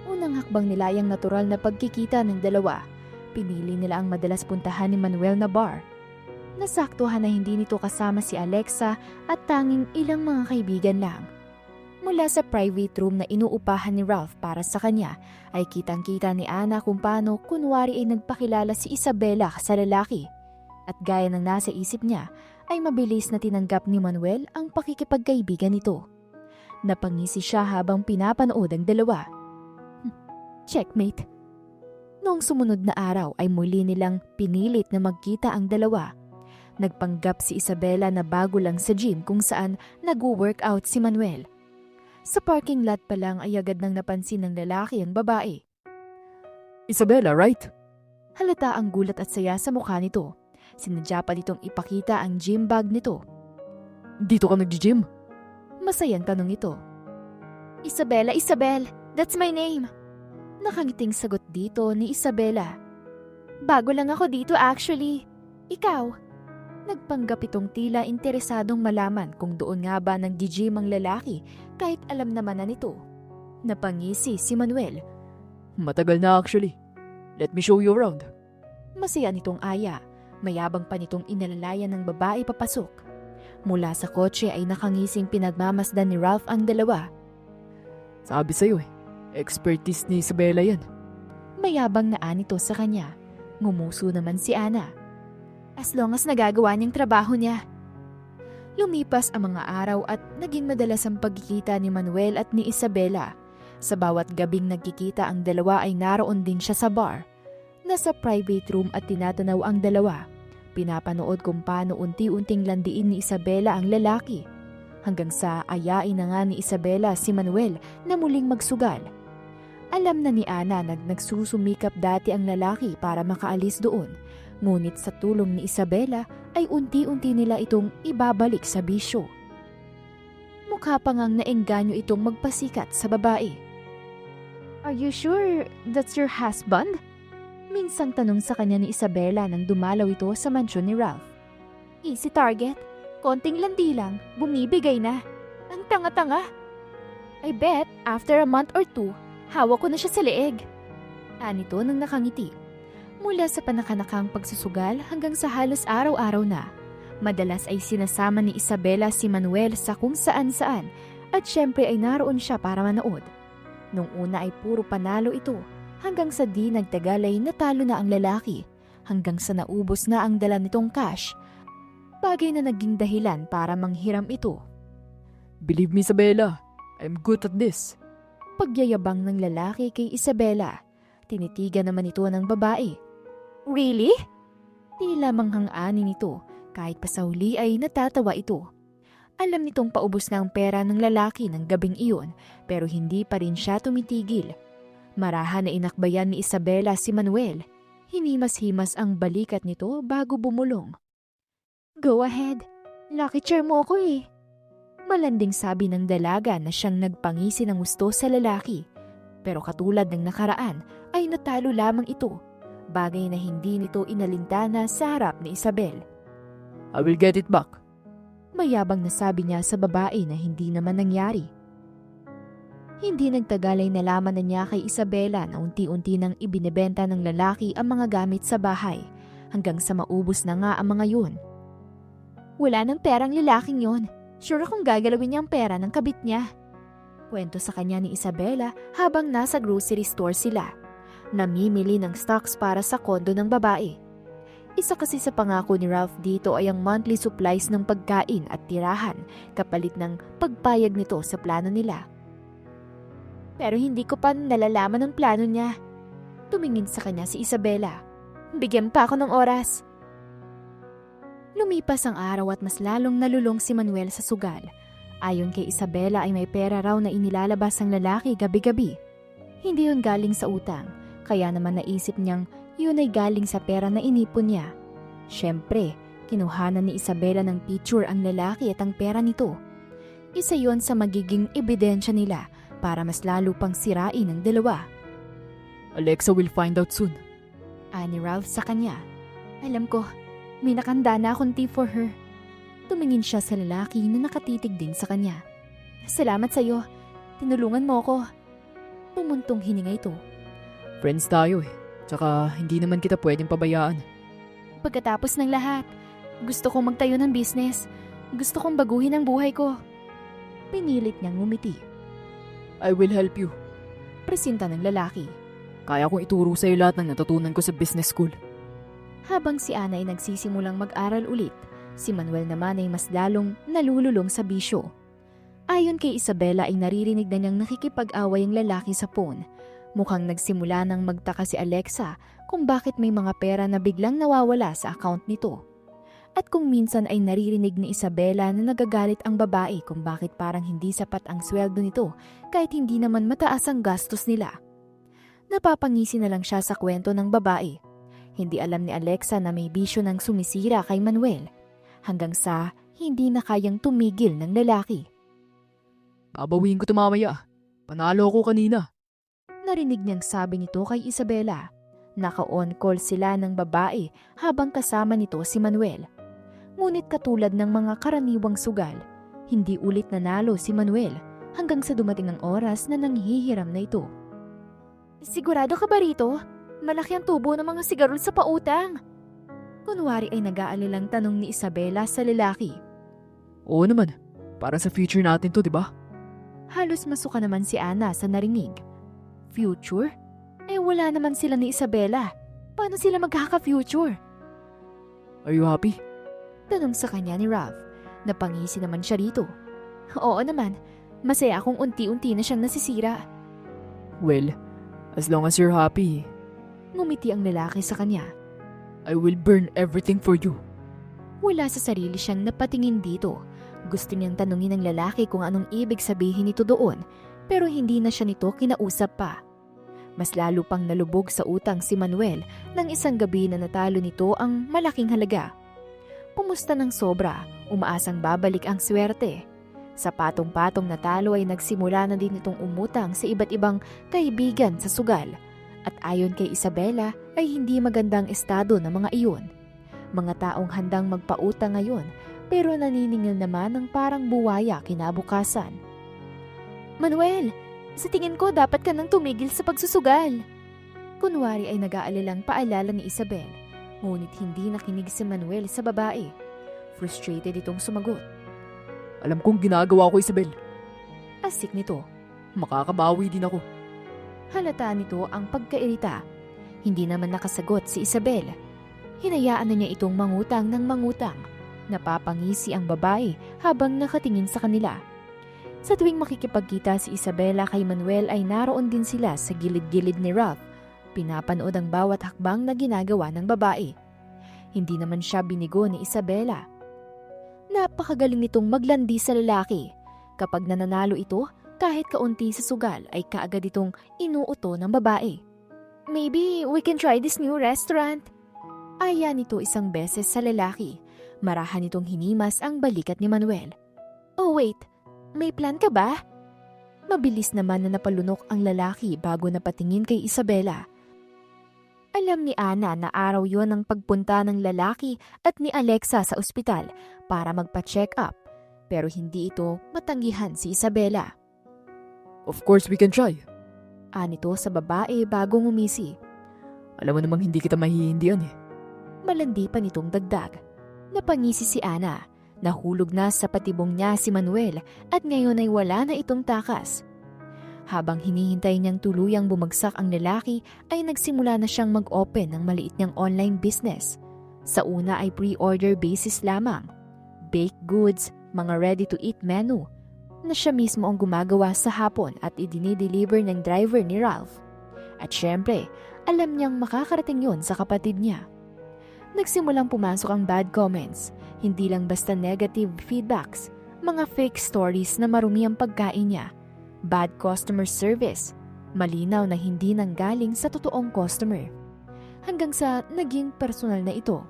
Unang hakbang nila yung natural na pagkikita ng dalawa. Pinili nila ang madalas puntahan ni Manuel na bar. Nasaktuhan na hindi nito kasama si Alexa at tanging ilang mga kaibigan lang. Mula sa private room na inuupahan ni Ralph para sa kanya, ay kitang-kita ni Ana kung paano kunwari ay nagpakilala si Isabela sa lalaki. At gaya ng nasa isip niya, ay mabilis na tinanggap ni Manuel ang pakikipagkaibigan nito. Napangisi siya habang pinapanood ang dalawa. Checkmate. Noong sumunod na araw ay muli nilang pinilit na magkita ang dalawa. Nagpanggap si Isabela na bago lang sa gym kung saan nag-workout si Manuel. Sa parking lot pa lang ay agad nang napansin ng lalaki ang babae. Isabela, right? Halata ang gulat at saya sa mukha nito. Sinadya pa nitong ipakita ang gym bag nito. Dito ka nag-gym? Masayang tanong ito. Isabel, that's my name. Nakangiting sagot dito ni Isabela. Bago lang ako dito actually. Ikaw? Nagpanggap itong tila interesadong malaman kung doon nga ba nag-gym ang lalaki kahit alam naman na nito. Napangisi si Manuel. Matagal na actually. Let me show you around. Masaya nitong aya. Mayabang pa nitong inalalayan ng babae papasok. Mula sa kotse ay nakangising pinagmamasdan ni Ralph ang dalawa. Sabi sa'yo expertise ni Isabela yan. Mayabang na anito sa kanya. Ngumuso naman si Ana. As long as nagagawa niyang trabaho niya. Lumipas ang mga araw at naging madalas ang pagkikita ni Manuel at ni Isabela. Sa bawat gabing nagkikita ang dalawa ay naroon din siya sa bar. Nasa private room at tinatanaw ang dalawa. Pinapanood kung paano unti-unting landiin ni Isabela ang lalaki. Hanggang sa ayain na nga ni Isabela si Manuel na muling magsugal. Alam na ni Ana na nagsusumikap dati ang lalaki para makaalis doon. Ngunit sa tulong ni Isabela ay unti-unti nila itong ibabalik sa bisyo. Mukha pa ngang naengganyo itong magpasikat sa babae. Are you sure that's your husband? Minsang tanong sa kanya ni Isabela nang dumalaw ito sa mansyon ni Ralph. Easy target. Konting landi lang, bumibigay na. Ang tanga-tanga. I bet after a month or two, hawak ko na siya sa leeg. Anito nang nakangiti. Mula sa panakanakang pagsusugal hanggang sa halos araw-araw na. Madalas ay sinasama ni Isabela si Manuel sa kung saan-saan at syempre ay naroon siya para manood. Nung una ay puro panalo ito hanggang sa di nagtagal ay natalo na ang lalaki hanggang sa naubos na ang dala nitong cash. Bagay na naging dahilan para manghiram ito. Believe me Isabela, I'm good at this. Pagyayabang ng lalaki kay Isabela. Tinitigan naman ito ng babae. Really? Tila manghang-ani nito, kahit pa sa huli ay natatawa ito. Alam nitong paubos na ang pera ng lalaki ng gabing iyon, pero hindi pa rin siya tumitigil. Marahan na inakbayan ni Isabela si Manuel. Hinimas-himas ang balikat nito bago bumulong. Go ahead, lucky charm mo ako eh. Malanding sabi ng dalaga na siyang nagpangisi ng gusto sa lalaki. Pero katulad ng nakaraan ay natalo lamang ito. Bagay na hindi nito inalintana sa harap ni Isabel. I will get it back. Mayabang na sabi niya sa babae na hindi naman nangyari. Hindi nagtagal ay nalaman na niya kay Isabela na unti-unti nang ibinebenta ng lalaki ang mga gamit sa bahay hanggang sa maubos na nga ang mga yun. Wala ng perang lalaking yon. Sure akong gagalawin niya ang pera ng kabit niya. Kwento sa kanya ni Isabela habang nasa grocery store sila. Namimili ng stocks para sa kondo ng babae. Isa kasi sa pangako ni Ralph dito ay ang monthly supplies ng pagkain at tirahan kapalit ng pagpayag nito sa plano nila. Pero hindi ko pa nalalaman ang plano niya. Tumingin sa kanya si Isabela. Bigyan pa ako ng oras. Lumipas ang araw at mas lalong nalulong si Manuel sa sugal. Ayon kay Isabela ay may pera raw na inilalabas ang lalaki gabi-gabi. Hindi yun galing sa utang. Kaya naman naisip niyang yun ay galing sa pera na inipon niya. Siyempre, kinuhanan ni Isabela ng picture ang lalaki at ang pera nito. Isa yon sa magiging ebidensya nila para mas lalo pang sirain ang dalawa. Alexa will find out soon. Ani Ralph sa kanya. Alam ko, may nakanda na akong tea for her. Tumingin siya sa lalaki na nakatitig din sa kanya. Salamat sa'yo. Tinulungan mo ako. Pumuntong hininga ito. Friends tayo eh. Tsaka hindi naman kita pwedeng pabayaan. Pagkatapos ng lahat, gusto kong magtayo ng business. Gusto kong baguhin ang buhay ko. Pinilit niyang ngumiti. I will help you. Presinta ng lalaki. Kaya kong ituro sa'yo lahat ng natutunan ko sa business school. Habang si Ana ay nagsisimulang mag-aral ulit, si Manuel naman ay mas lalong nalululong sa bisyo. Ayon kay Isabela ay naririnig na niyang nakikipag-away ang lalaki sa phone. Mukhang nagsimula nang magtaka si Alexa kung bakit may mga pera na biglang nawawala sa account nito. At kung minsan ay naririnig ni Isabela na nagagalit ang babae kung bakit parang hindi sapat ang sweldo nito kahit hindi naman mataas ang gastos nila. Napapangisi na lang siya sa kwento ng babae. Hindi alam ni Alexa na may bisyo ng sumisira kay Manuel. Hanggang sa hindi na kayang tumigil ng lalaki. Babawiin ko ito mamaya. Panalo ko kanina. Narinig niyang sabi nito kay Isabela. Naka-on call sila ng babae habang kasama nito si Manuel. Ngunit katulad ng mga karaniwang sugal, hindi ulit nanalo si Manuel hanggang sa dumating ang oras na nanghihiram na ito. Sigurado ka ba rito? Malaki ang tubo ng mga sigarol sa pautang. Kunwari ay nag-aalilang tanong ni Isabela sa lalaki. Oo naman. Para sa future natin to, di ba? Halos masuka naman si Ana sa narinig. Future? Eh wala naman sila ni Isabela. Paano sila magkaka-future? Are you happy? Tanong sa kanya ni Ralph. Napangisi naman siya rito. Oo naman. Masaya akong unti-unti na siyang nasisira. Well, as long as you're happy, Ngumiti ang lalaki sa kanya. I will burn everything for you. Wala sa sarili siyang napatingin dito. Gusto niyang tanungin ng lalaki kung anong ibig sabihin nito doon, pero hindi na siya nito kinausap pa. Mas lalo pang nalubog sa utang si Manuel nang isang gabi na natalo nito ang malaking halaga. Pumusta ng sobra, umaasang babalik ang swerte. Sa patong-patong natalo ay nagsimula na din itong umutang sa iba't ibang kaibigan sa sugal. At ayon kay Isabela ay hindi magandang estado ng mga iyon. Mga taong handang magpautang ngayon pero naniningil naman ng parang buwaya kinabukasan. Manuel, sa tingin ko dapat ka nang tumigil sa pagsusugal. Kunwari ay nag-aalilang paalala ni Isabel, ngunit hindi nakinig si Manuel sa babae. Frustrated itong sumagot. Alam kong ginagawa ko, Isabel. Asik nito. Makakabawi din ako. Halata nito ang pagkairita. Hindi naman nakasagot si Isabel. Hinayaan na niya itong mangutang ng mangutang. Napapangisi ang babae habang nakatingin sa kanila. Sa tuwing makikipagkita si Isabela kay Manuel ay naroon din sila sa gilid-gilid ni Ralph. Pinapanood ang bawat hakbang na ginagawa ng babae. Hindi naman siya binigo ni Isabela. Napakagaling nitong maglandi sa lalaki. Kapag nananalo ito, kahit kaunti sa sugal ay kaagad itong inuuto ng babae. Maybe we can try this new restaurant. Aya nito isang beses sa lalaki. Marahan itong hinimas ang balikat ni Manuel. Oh wait, may plan ka ba? Mabilis naman na napalunok ang lalaki bago napatingin kay Isabela. Alam ni Ana na araw yon ang pagpunta ng lalaki at ni Alexa sa ospital para magpa-check up. Pero hindi ito matanggihan si Isabela. Of course we can try. Anito sa babae bago ngumisi. Alam mo namang hindi kita mahihindihan eh. Malandi pa nitong dagdag. Napangisi si Ana. Nahulog na sa patibong niya si Manuel at ngayon ay wala na itong takas. Habang hinihintay niyang tuluyang bumagsak ang lalaki ay nagsimula na siyang mag-open ng maliit niyang online business. Sa una ay pre-order basis lamang. Baked goods, mga ready-to-eat menu na siya mismo ang gumagawa sa hapon at idinideliver ng driver ni Ralph. At syempre, alam niyang makakarating yon sa kapatid niya. Nagsimulang pumasok ang bad comments, hindi lang basta negative feedbacks, mga fake stories na marumi ang pagkain niya, bad customer service, malinaw na hindi nanggaling sa totoong customer. Hanggang sa naging personal na ito.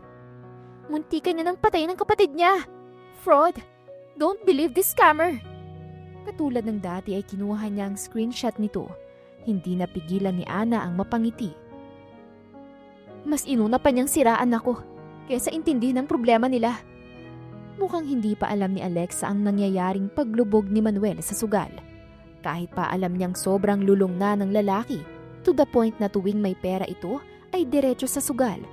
Muntikan niya ng patay ng kapatid niya! Fraud! Don't believe this scammer! Tulad ng dati ay kinuha niya ang screenshot nito. Hindi napigilan ni Ana ang mapangiti. Mas inuna pa niyang siraan ako kaysa intindihin ang problema nila. Mukhang hindi pa alam ni Alexa ang nangyayaring paglubog ni Manuel sa sugal. Kahit pa alam niyang sobrang lulong na ng lalaki, to the point na tuwing may pera ito ay diretso sa sugal.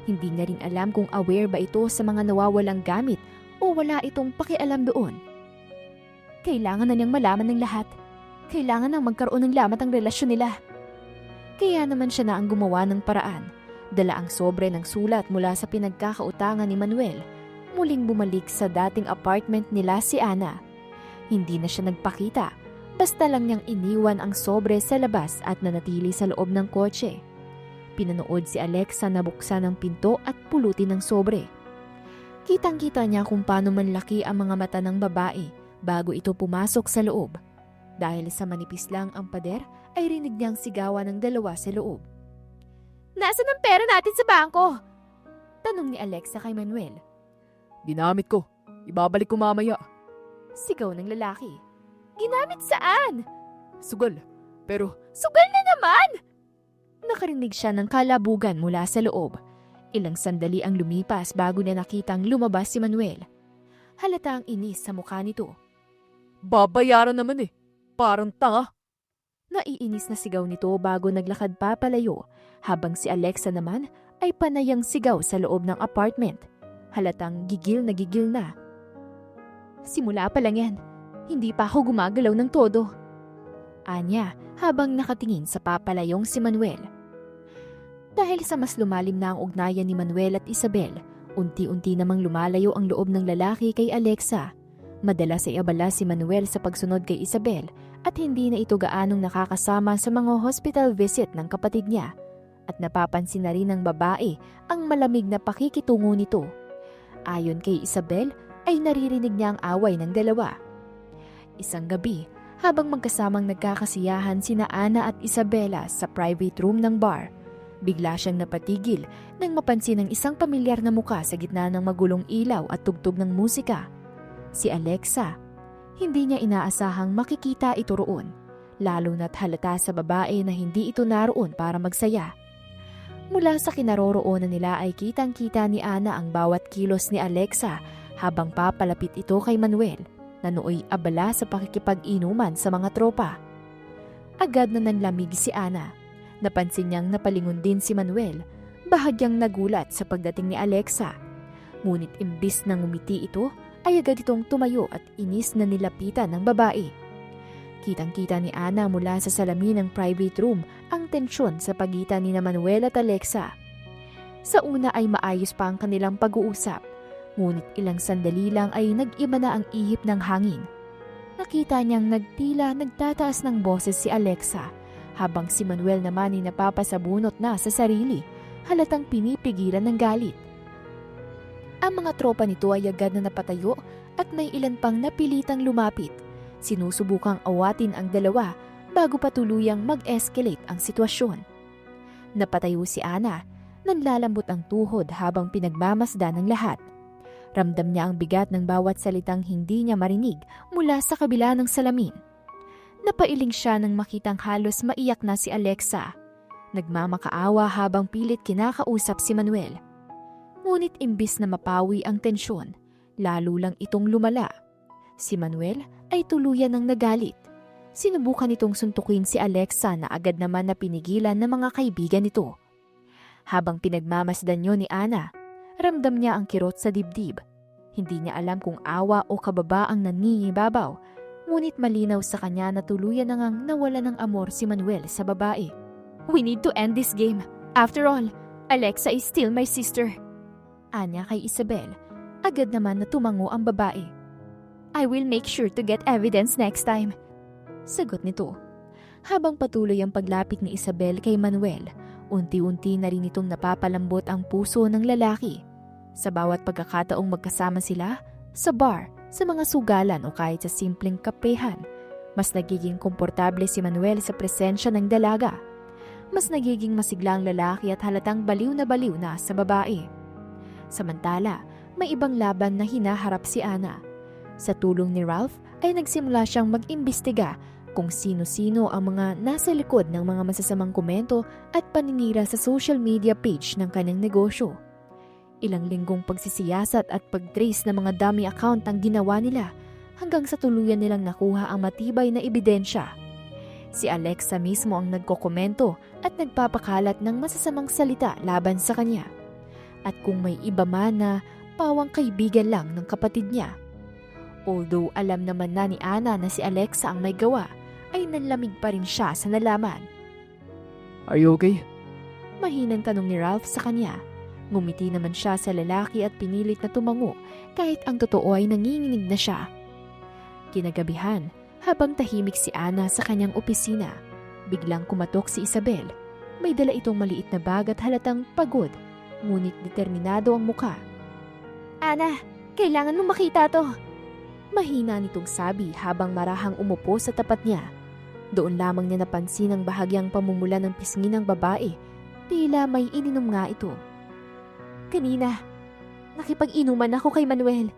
Hindi niya rin alam kung aware ba ito sa mga nawawalang gamit o wala itong pakialam doon. Kailangan na niyang malaman ng lahat. Kailangan nang magkaroon ng lamat ang relasyon nila. Kaya naman siya na ang gumawa ng paraan. Dala ang sobre ng sulat mula sa pinagkakautangan ni Manuel. Muling bumalik sa dating apartment nila si Ana. Hindi na siya nagpakita. Basta lang niyang iniwan ang sobre sa labas at nanatili sa loob ng kotse. Pinanood si Alexa na buksan ang pinto at pulutin ng sobre. Kitang-kita niya kung paano manlaki ang mga mata ng babae bago ito pumasok sa loob. Dahil sa manipis lang ang pader, ay rinig niyang sigawan ng dalawa sa loob. Nasaan ang pera natin sa bangko? Tanong ni Alexa kay Manuel. Ginamit ko. Ibabalik ko mamaya. Sigaw ng lalaki. Ginamit saan? Sugal. Pero Sugal na naman! Nakarinig siya ng kalabugan mula sa loob. Ilang sandali ang lumipas bago niya nakitang lumabas si Manuel. Halata ang inis sa mukha nito. babayaran naman eh. Parang tanga. Naiinis na sigaw nito bago naglakad pa palayo, habang si Alexa naman ay panayang sigaw sa loob ng apartment. Halatang gigil na. Simula pa lang yan. Hindi pa ako gumagalaw ng todo. Anya habang nakatingin sa papalayong si Manuel. Dahil sa mas lumalim na ang ugnayan ni Manuel at Isabel, unti-unti namang lumalayo ang loob ng lalaki kay Alexa. Madalas ay abala si Manuel sa pagsunod kay Isabel at hindi na ito gaanong nakakasama sa mga hospital visit ng kapatid niya. At napapansin na rin ng babae ang malamig na pakikitungo nito. Ayon kay Isabel ay naririnig niya ang away ng dalawa. Isang gabi, habang magkasamang nagkakasiyahan sina Ana at Isabela sa private room ng bar, bigla siyang napatigil nang mapansin ang isang pamilyar na muka sa gitna ng magulong ilaw at tugtog ng musika. Si Alexa. Hindi niya inaasahang makikita ito roon, lalo na't halata sa babae na hindi ito naroon para magsaya. Mula sa kinaroroonan nila ay kitang-kita ni Ana ang bawat kilos ni Alexa habang papalapit ito kay Manuel, na nooy abala sa pakikipag-inuman sa mga tropa. Agad na nanlamig si Ana. Napansin niyang napalingon din si Manuel, bahagyang nagulat sa pagdating ni Alexa. Ngunit imbis na ngumiti ito, ay agad itong tumayo at inis na nilapitan ng babae. Kitang-kita ni Ana mula sa salamin ng private room ang tensyon sa pagitan ni Manuel at Alexa. Sa una ay maayos pa ang kanilang pag-uusap, ngunit ilang sandali lang ay nag-iba na ang ihip ng hangin. Nakita niyang nagtataas ng boses si Alexa, habang si Manuel naman ay napapasabunot na sa sarili, halatang pinipigilan ng galit. Ang mga tropa nito ay agad na napatayo at may ilan pang napilitang lumapit. Sinusubukang awatin ang dalawa bago pa tuluyang mag-escalate ang sitwasyon. Napatayo si Ana, nanlalambot ang tuhod habang pinagmamasdan ng lahat. Ramdam niya ang bigat ng bawat salitang hindi niya marinig mula sa kabila ng salamin. Napailing siya nang makitang halos maiyak na si Alexa. Nagmamakaawa habang pilit kinakausap si Manuel. Ngunit imbis na mapawi ang tensyon, lalo lang itong lumala. Si Manuel ay tuluyan ng nagalit. Sinubukan nitong suntukin si Alexa na agad naman na pinigilan ng mga kaibigan nito. Habang pinagmamasdan niyo ni Ana, ramdam niya ang kirot sa dibdib. Hindi niya alam kung awa o kababa ang nangingibabaw, ngunit malinaw sa kanya na tuluyan na ngang nawala ng amor si Manuel sa babae. We need to end this game. After all, Alexa is still my sister. Anya kay Isabel. Agad naman na tumango ang babae. I will make sure to get evidence next time. Sagot nito. Habang patuloy ang paglapit ni Isabel kay Manuel, unti-unti na rin itong napapalambot ang puso ng lalaki. Sa bawat pagkakataong magkasama sila, sa bar, sa mga sugalan o kahit sa simpleng kapehan, mas nagiging komportable si Manuel sa presensya ng dalaga. Mas nagiging masigla ang lalaki at halatang baliw na sa babae. Samantala, may ibang laban na hinaharap si Ana. Sa tulong ni Ralph ay nagsimula siyang mag-imbestiga kung sino-sino ang mga nasa likod ng mga masasamang komento at paninira sa social media page ng kanyang negosyo. Ilang linggong pagsisiyasat at pag-trace ng mga dummy account ang ginawa nila hanggang sa tuluyan nilang nakuha ang matibay na ebidensya. Si Alexa mismo ang nagkokomento at nagpapakalat ng masasamang salita laban sa kanya. At kung may iba man na pawang kaibigan lang ng kapatid niya. Although alam naman na ni Ana na si Alexa ang may gawa, ay nanlamig pa rin siya sa nalaman. Are you okay? Mahinang tanong ni Ralph sa kanya. Ngumiti naman siya sa lalaki at pinilit na tumango kahit ang totoo ay nanginginig na siya. Kinagabihan, habang tahimik si Ana sa kanyang opisina, biglang kumatok si Isabel. May dala itong maliit na bag at halatang pagod, ngunit determinado ang muka. Ana, kailangan mong makita to. Mahina nitong sabi habang marahang umupo sa tapat niya. Doon lamang niya napansin ang bahagyang pamumula ng pisngi ng babae. Tila may ininom nga ito. Kanina, nakipag-inuman ako kay Manuel.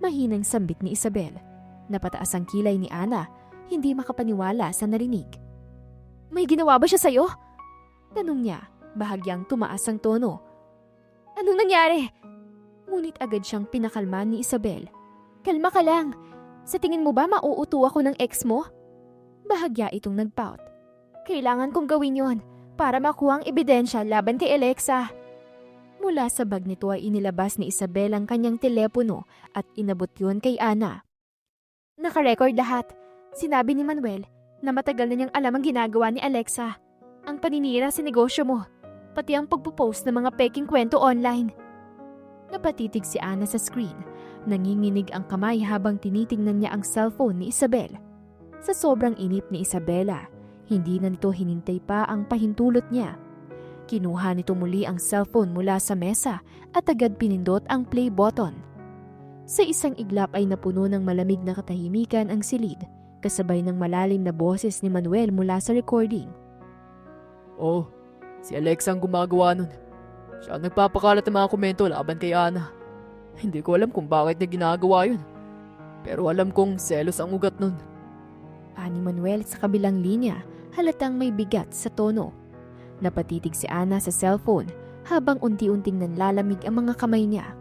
Mahinang sambit ni Isabel. Napataas ang kilay ni Ana, hindi makapaniwala sa narinig. May ginawa ba siya sa'yo? Tanong niya, bahagyang tumaas ang tono. Anong nangyari? Ngunit agad siyang pinakalman ni Isabel. Kalma ka lang. Sa tingin mo ba mauuto ako ng ex mo? Bahagya itong nagpout. Kailangan kong gawin yon para makuha ang ebidensya laban kay Alexa. Mula sa bag nito ay inilabas ni Isabel ang kanyang telepono at inabot yun kay Ana. Nakarecord lahat. Sinabi ni Manuel na matagal na niyang alam ang ginagawa ni Alexa. Ang paninira sa negosyo mo, pati ang pagpo-post ng mga peking kwento online. Napatitig si Ana sa screen. Nanginginig ang kamay habang tinitingnan niya ang cellphone ni Isabel. Sa sobrang inip ni Isabela, hindi na nito hinintay pa ang pahintulot niya. Kinuha nito muli ang cellphone mula sa mesa at agad pinindot ang play button. Sa isang iglap ay napuno ng malamig na katahimikan ang silid, kasabay ng malalim na boses ni Manuel mula sa recording. Oh, si Alexa ang gumagawa nun. Siya ang nagpapakalat ng mga komento laban kay Ana. Hindi ko alam kung bakit niya ginagawa yun. Pero alam kong selos ang ugat nun. Ani Manuel sa kabilang linya, halatang may bigat sa tono. Napatitig si Ana sa cellphone habang unti-unting nanlalamig ang mga kamay niya.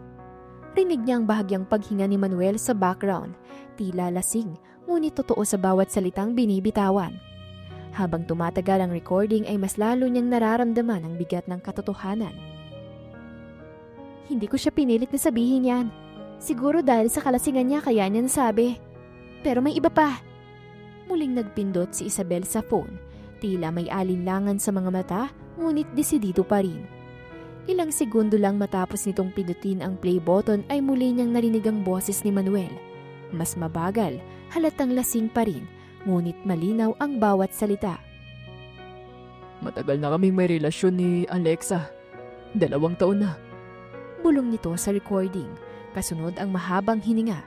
Rinig niya ang bahagyang paghinga ni Manuel sa background, tila lasing, ngunit totoo sa bawat salitang binibitawan. Habang tumatagal ang recording ay mas lalo niyang nararamdaman ang bigat ng katotohanan. Hindi ko siya pinilit na sabihin yan. Siguro dahil sa kalasingan niya kaya niya nasabi. Pero may iba pa. Muling nagpindot si Isabel sa phone. Tila may alinlangan sa mga mata, ngunit desidido pa rin. Ilang segundo lang matapos nitong pindutin ang play button ay muli niyang narinig ang boses ni Manuel. Mas mabagal, halatang lasing pa rin, ngunit malinaw ang bawat salita. Matagal na kaming may relasyon ni Alexa. 2 taon na. Bulong nito sa recording, kasunod ang mahabang hininga.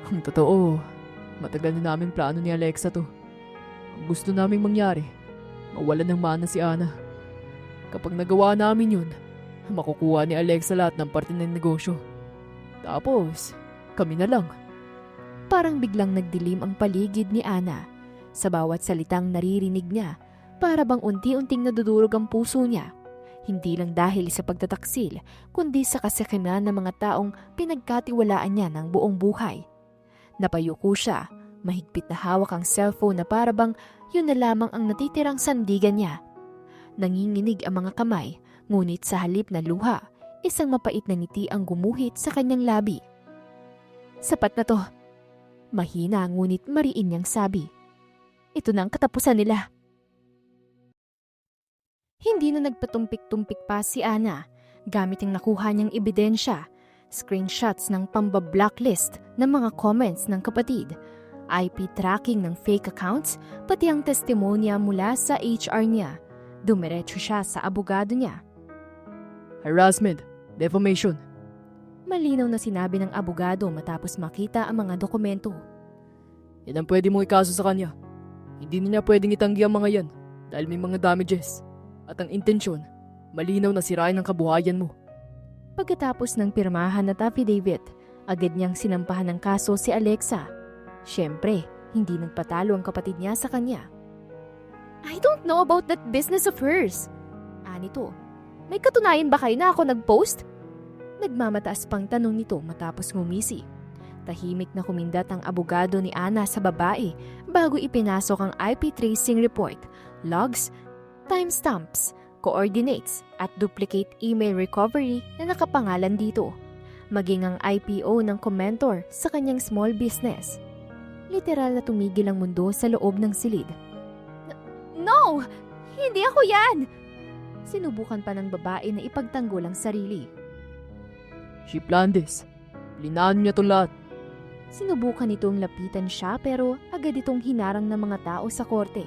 Ang totoo, matagal na naming plano ni Alexa to. Ang gusto naming mangyari, mawalan ng mana si Ana. Kapag nagawa namin yun, makukuha ni Alexa lahat ng parte ng negosyo. Tapos, kami na lang. Parang biglang nagdilim ang paligid ni Ana. Sa bawat salitang naririnig niya, para bang unti-unting nadudurog ang puso niya. Hindi lang dahil sa pagtataksil, kundi sa kasakiman ng mga taong pinagkatiwalaan niya ng buong buhay. Napayuko siya, mahigpit na hawak ang cellphone na para bang yun na lamang ang natitirang sandigan niya. Nanginginig ang mga kamay, ngunit sa halip na luha, isang mapait na ngiti ang gumuhit sa kanyang labi. Sapat na to. Mahina ngunit mariin niyang sabi. Ito na ang katapusan nila. Hindi na nagpatumpik-tumpik pa si Ana gamit ang nakuha niyang ebidensya, screenshots ng pamba-blacklist ng mga comments ng kapatid, IP tracking ng fake accounts, pati ang testimonya mula sa HR niya. Dumiretso siya sa abogado niya. Harassment, defamation. Malinaw na sinabi ng abogado matapos makita ang mga dokumento. Yan ang pwede mong ikaso sa kanya. Hindi na niya pwedeng itanggi ang mga yan dahil may mga damages. At ang intensyon, malinaw na sirain ang kabuhayan mo. Pagkatapos ng pirmahan at affidavit, Agad niyang sinampahan ng kaso si Alexa. Siyempre, hindi nagpatalo ang kapatid niya sa kanya. I don't know about that business of hers. Anito, may katunayan ba kayo na ako nag-post? Nagmamataas pang tanong nito matapos ngumisi. Tahimik na kumindat ang abogado ni Ana sa babae bago ipinasok ang IP tracing report, logs, timestamps, coordinates at duplicate email recovery na nakapangalan dito, maging ang IPO ng commentor sa kanyang small business. Literal na tumigil ang mundo sa loob ng silid. No! Hindi ako yan! Sinubukan pa ng babae na ipagtanggol ang sarili. She planned this. Plinano niya to lahat. Sinubukan nitong lapitan siya pero agad itong hinarang ng mga tao sa korte.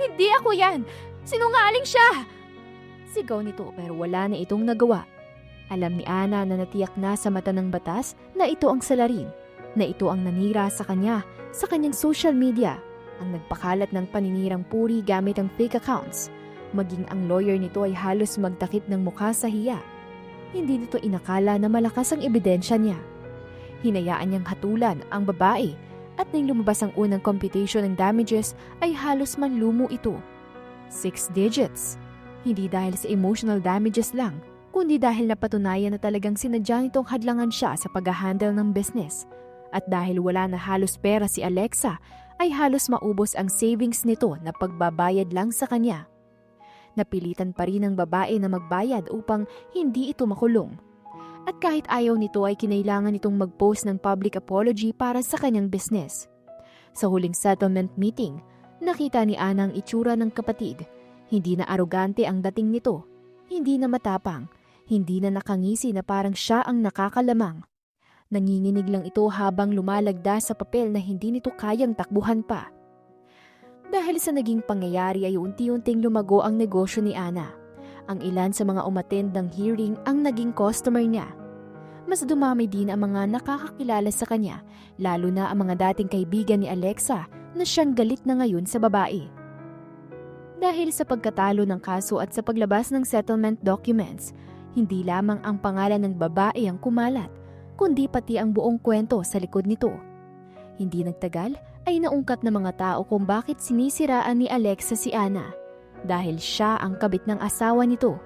Hindi ako yan! Sinungaling siya! Sigaw nito pero wala na itong nagawa. Alam ni Ana na natiyak na sa mata ng batas na ito ang salarin, na ito ang nanira sa kanya, sa kanyang social media, ang nagpakalat ng paninirang puri gamit ang fake accounts. Maging ang lawyer nito ay halos magtakip ng mukha sa hiya. Hindi nito inakala na malakas ang ebidensya niya. Hinayaan niyang hatulan ang babae at nang lumabas ang unang computation ng damages ay halos manlumo ito. 6 digits. Hindi dahil sa emotional damages lang, kundi dahil napatunayan na talagang sinadya nitong hadlangan siya sa pag-handle ng business. At dahil wala na halos pera si Alexa, ay halos maubos ang savings nito na pagbabayad lang sa kanya. Napilitan pa rin ang babae na magbayad upang hindi ito makulong. At kahit ayaw nito ay kinailangan itong mag-post ng public apology para sa kanyang business. Sa huling settlement meeting, nakita ni Ana ang itsura ng kapatid. Hindi na arogante ang dating nito, hindi na matapang, hindi na nakangisi na parang siya ang nakakalamang. Nanginginig lang ito habang lumalagda sa papel na hindi nito kayang takbuhan pa. Dahil sa naging pangyayari ay unti-unting lumago ang negosyo ni Ana. Ang ilan sa mga umattend ng hearing ang naging customer niya. Mas dumami din ang mga nakakakilala sa kanya, lalo na ang mga dating kaibigan ni Alexa na siyang galit na ngayon sa babae. Dahil sa pagkatalo ng kaso at sa paglabas ng settlement documents, hindi lamang ang pangalan ng babae ang kumalat, kundi pati ang buong kwento sa likod nito. Hindi nagtagal ay naungkat ng mga tao kung bakit sinisiraan ni Alexa si Ana. Dahil siya ang kabit ng asawa nito.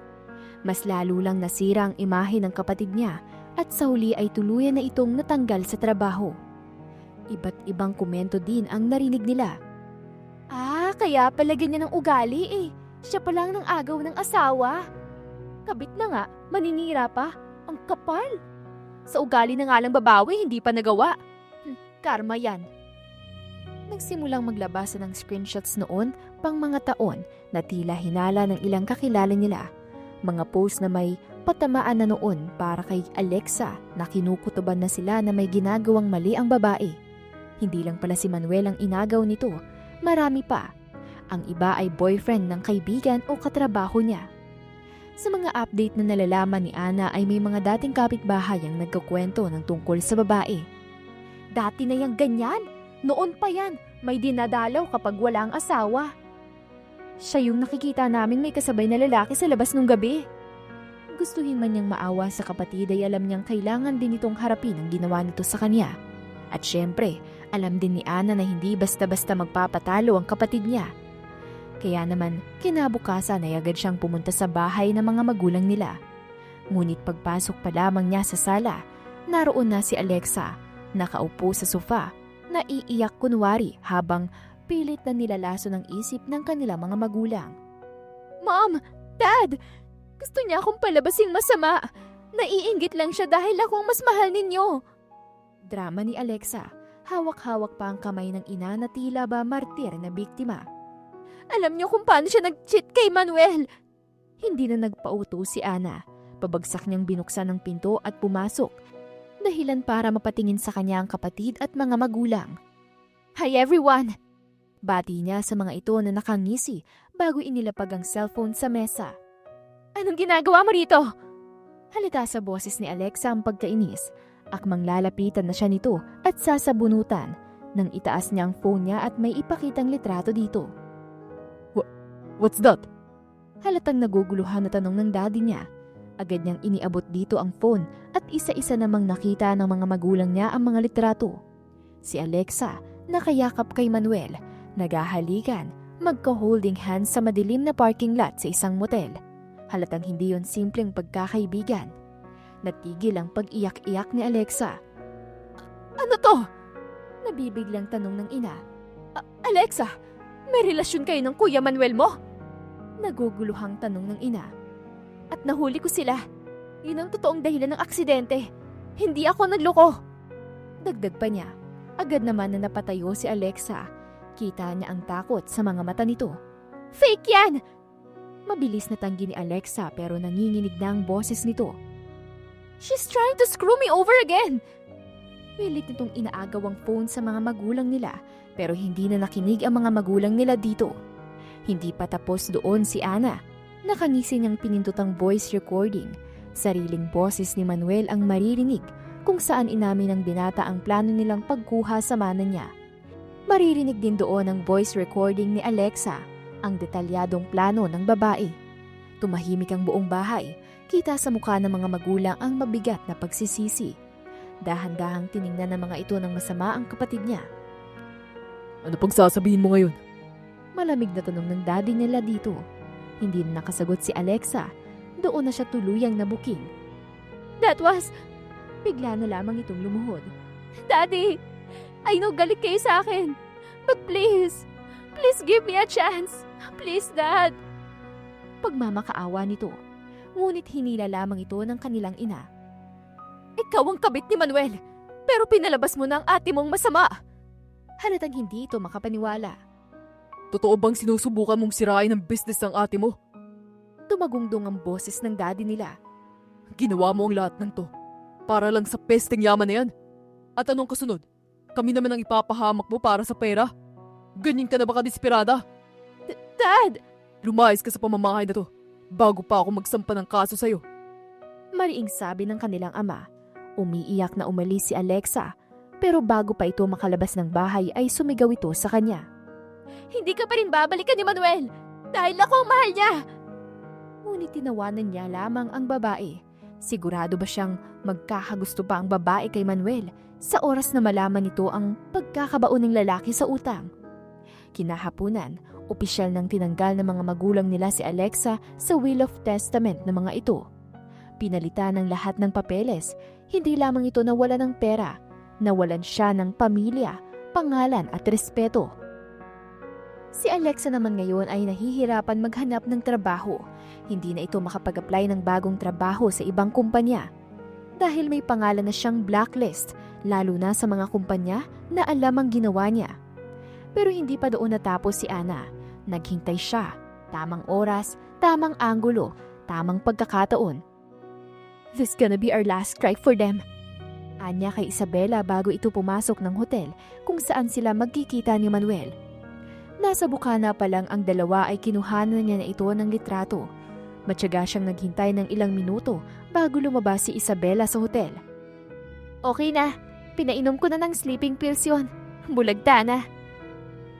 Mas lalo lang nasira ang imahe ng kapatid niya at sa huli ay tuluyan na itong natanggal sa trabaho. Iba't ibang komento din ang narinig nila. Kaya pala ganyan ang ugali eh. Siya pa lang ng agaw ng asawa. Kabit na nga, maninira pa. Ang kapal. Sa ugali na nga lang babawi, hindi pa nagawa. Karma yan. Nagsimulang maglabasan ng screenshots noon pang mga taon na tila hinala ng ilang kakilala nila. Mga post na may patamaan na noon para kay Alexa na kinukutuban na sila na may ginagawang mali ang babae. Hindi lang pala si Manuel ang inagaw nito, marami pa. Ang iba ay boyfriend ng kaibigan o katrabaho niya. Sa mga update na nalalaman ni Ana ay may mga dating kapitbahay ang nagkukwento ng tungkol sa babae. Dati na yang ganyan. Noon pa yan, may dinadalaw kapag wala ang asawa. Siya yung nakikita naming may kasabay na lalaki sa labas nung gabi. Gustuhin man niyang maawa sa kapatid ay alam niyang kailangan din itong harapin ang ginawa nito sa kanya. At syempre, alam din ni Ana na hindi basta-basta magpapatalo ang kapatid niya. Kaya naman, kinabukasan ay agad siyang pumunta sa bahay ng mga magulang nila. Ngunit pagpasok pa lamang niya sa sala, naroon na si Alexa, nakaupo sa sofa, naiiyak kunwari habang pilit na nilalaso ng isip ng kanilang mga magulang. Mom! Dad! Gusto niya akong palabasing masama. Naiinggit lang siya dahil ako ang mas mahal ninyo. Drama ni Alexa. Hawak-hawak pa ang kamay ng ina na tila ba martir na biktima. Alam niyo kung paano siya nag-cheat kay Manuel. Hindi na nagpauto si Ana. Pabagsak niyang binuksan ang pinto at pumasok. Dahilan para mapatingin sa kanya ang kapatid at mga magulang. Hi everyone! Bati niya sa mga ito na nakangisi bago inilapag ang cellphone sa mesa. Anong ginagawa mo rito? Halata sa boses ni Alexa ang pagkainis. Akmang lalapitan na siya nito at sasabunutan nang itaas niya ang phone niya at may ipakitang litrato dito. What's that? Halatang naguguluhan na tanong ng daddy niya. Agad niyang iniabot dito ang phone at isa-isa namang nakita ng mga magulang niya ang mga litrato. Si Alexa, nakayakap kay Manuel, nagahalikan, magka-holding hands sa madilim na parking lot sa isang motel. Halatang hindi yon simpleng pagkakaibigan. Natigil ang pag-iyak-iyak ni Alexa. Ano to? Nabibiglang tanong ng ina. Alexa, may relasyon kayo ng Kuya Manuel mo? Naguguluhang tanong ng ina. At nahuli ko sila. Yun ang totoong dahilan ng aksidente. Hindi ako nagloko. Dagdag pa niya. Agad naman na napatayo si Alexa. Kita niya ang takot sa mga mata nito. Fake yan! Mabilis na tanggi ni Alexa pero nanginginig na ang boses nito. She's trying to screw me over again! Pilit nitong inaagaw ang phone sa mga magulang nila pero hindi na nakinig ang mga magulang nila dito. Hindi pa tapos doon si Ana. Nakangisi niyang pinindutang voice recording. Sariling boses ni Manuel ang maririnig kung saan inamin ng binata ang plano nilang pagkuha sa mana niya. Maririnig din doon ang voice recording ni Alexa, ang detalyadong plano ng babae. Tumahimik ang buong bahay. Kita sa mukha ng mga magulang ang mabigat na pagsisisi. Dahan-dahang tiningnan ng mga ito ng masama ang kapatid niya. Ano pang sasabihin mo ngayon? Malamig na tanong ng daddy nila dito. Hindi na nakasagot si Alexa. Doon na siya tuluyang nabuking. That was... Bigla na lamang itong lumuhod. Daddy, I know galit kayo sa akin. But please give me a chance. Please, Dad. Pagmamakaawa nito. Ngunit hinila lamang ito ng kanilang ina. Ikaw ang kabit ni Manuel, pero pinalabas mo na ang ate mong masama. Halatang hindi ito makapaniwala. Totoo bang sinusubukan mong sirain ang business ng ate mo? Tumagungdong ang boses ng daddy nila. Ginawa mo ang lahat ng to para lang sa pesteng yaman na yan. At anong kasunod? Kami naman ang ipapahamak mo para sa pera? Ganyan ka na ba kadesperada? Dad! Lumayas ka sa pamamahay na to bago pa ako magsampa ng kaso sa'yo. Mariing sabi ng kanilang ama. Umiiyak na umalis si Alexa, pero bago pa ito makalabas ng bahay ay sumigaw ito sa kanya. Hindi ka pa rin babalikan ni Manuel dahil ako ang mahal niya! Ngunit tinawanan niya lamang ang babae. Sigurado ba siyang magkakagusto pa ang babae kay Manuel sa oras na malaman nito ang pagkakabaon ng lalaki sa utang? Kinahapunan, opisyal nang tinanggal ng mga magulang nila si Alexa sa will of testament ng mga ito. Pinalitan ng lahat ng papeles, hindi lamang ito nawala ng pera, nawalan siya ng pamilya, pangalan at respeto. Si Alexa naman ngayon ay nahihirapan maghanap ng trabaho. Hindi na ito makapag-apply ng bagong trabaho sa ibang kumpanya. Dahil may pangalan na siyang blacklist, lalo na sa mga kumpanya na alam ang ginawa niya. Pero hindi pa doon natapos si Ana. Naghintay siya. Tamang oras, tamang anggulo, tamang pagkakataon. This gonna be our last strike for them. Anya kay Isabela bago ito pumasok ng hotel kung saan sila magkikita ni Manuel. Nasa bukana pa lang ang dalawa ay kinuhanan niya na ito ng litrato. Matyaga siyang naghintay ng ilang minuto bago lumabas si Isabela sa hotel. Okay na, pinainom ko na ng sleeping pills yun. Bulagta na.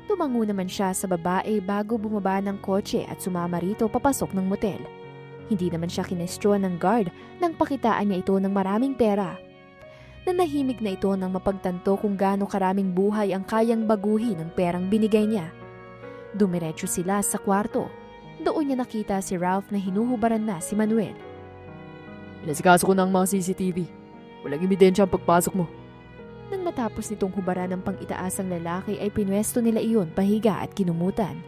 Tumango naman siya sa babae bago bumaba ng kotse at sumama rito papasok ng motel. Hindi naman siya kinestyon ng guard nang pakitaan niya ito ng maraming pera. Nanahimik na ito nang mapagtanto kung gaano karaming buhay ang kayang baguhin ng perang binigay niya. Dumiretso sila sa kwarto. Doon niya nakita si Ralph na hinuhubaran na si Manuel. Inasikaso ko na ang mga CCTV. Walang ebidensya ang pagpasok mo. Nang matapos nitong hubaran ng pang-itaasang lalaki ay pinwesto nila iyon pahiga at kinumutan.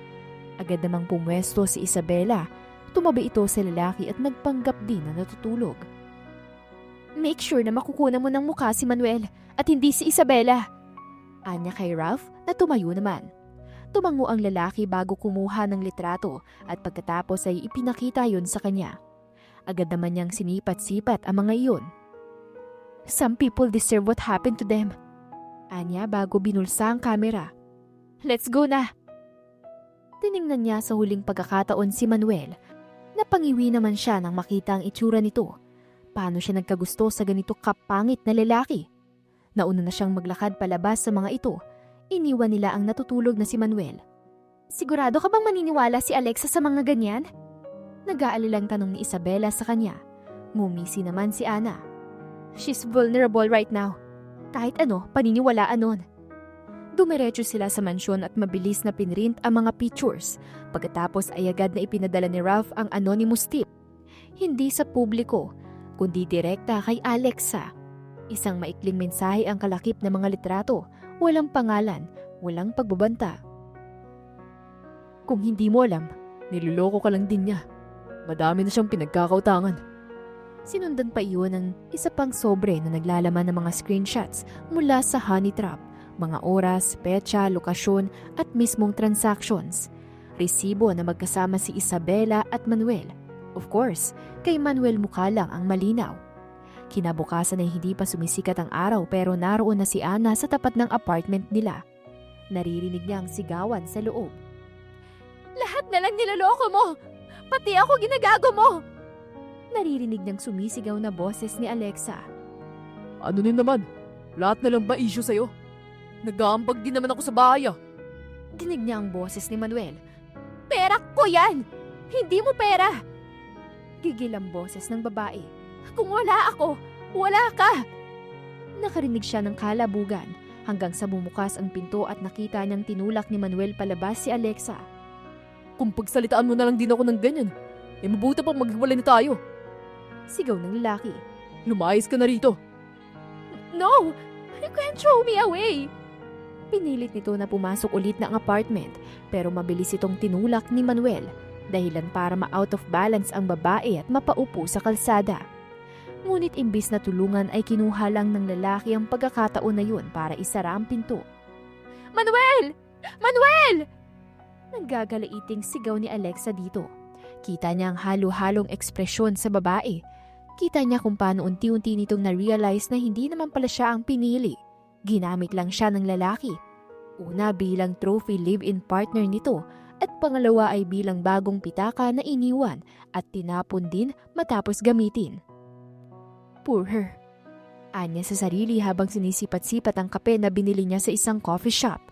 Agad namang pumwesto si Isabela. Tumabi ito sa lalaki at nagpanggap din na natutulog. Make sure na makukunan mo ng mukha si Manuel at hindi si Isabela. Anya kay Ralph na tumayo naman. Tumango ang lalaki bago kumuha ng litrato at pagkatapos ay ipinakita yon sa kanya. Agad naman niyang sinipat-sipat ang mga iyon. Some people deserve what happened to them. Anya bago binulsa ang kamera. Let's go na! Tiningnan niya sa huling pagkakataon si Manuel. Napangiwi naman siya nang makita ang itsura nito. Paano siya nagkagusto sa ganito kapangit na lalaki? Nauna na siyang maglakad palabas sa mga ito. Iniwan nila ang natutulog na si Manuel. Sigurado ka bang maniniwala si Alexa sa mga ganyan? Nag-aalilang tanong ni Isabela sa kanya. Ngumisi naman si Ana. She's vulnerable right now. Kahit ano, paniniwalaan nun. Dumiretso sila sa mansyon at mabilis na pinrint ang mga pictures. Pagkatapos ay agad na ipinadala ni Ralph ang anonymous tip. Hindi sa publiko, kundi direkta kay Alexa. Isang maikling mensahe ang kalakip ng mga litrato. Walang pangalan, walang pagbabanta. Kung hindi mo alam, niloloko ka lang din niya. Madami na siyang pinagkakautangan. Sinundan pa iyon ng isa pang sobre na naglalaman ng mga screenshots mula sa honey trap, mga oras, petsa, lokasyon at mismong transactions. Resibo na magkasama si Isabela at Manuel. Of course, kay Manuel mukha lang ang malinaw. Kinabukasan ay hindi pa sumisikat ang araw pero naroon na si Ana sa tapat ng apartment nila. Naririnig niya ang sigawan sa loob. Lahat na lang niloloko mo! Pati ako ginagago mo! Naririnig niyang sumisigaw na boses ni Alexa. Ano din naman? Lahat na lang ba issue sa'yo? Nag-aambag din naman ako sa bahay ah. Dinig niya ang boses ni Manuel. Pera ko yan! Hindi mo pera! Gigil ang boses ng babae. Kung wala ako, wala ka! Nakarinig siya ng kalabugan hanggang sa bumukas ang pinto at nakita niyang tinulak ni Manuel palabas si Alexa. Kung pagsalitaan mo na lang din ako ng ganyan, mabuti pa maghiwalay na tayo. Sigaw ng lalaki. Lumayas ka na rito. No! You can't throw me away! Pinilit nito na pumasok ulit ng apartment pero mabilis itong tinulak ni Manuel dahilan para ma-out of balance ang babae at mapaupo sa kalsada. Ngunit imbis na tulungan ay kinuha lang ng lalaki ang pagkakataon na yun para isara ang pinto. Manuel! Manuel! Nanggagalaiting sigaw ni Alexa dito. Kita niya ang halo-halong ekspresyon sa babae. Kita niya kung paano unti-unti nitong na-realize na hindi naman pala siya ang pinili. Ginamit lang siya ng lalaki. Una bilang trophy live-in partner nito at pangalawa ay bilang bagong pitaka na iniwan at tinapon din matapos gamitin. Poor her. Anya sa sarili habang sinisipat-sipat ang kape na binili niya sa isang coffee shop.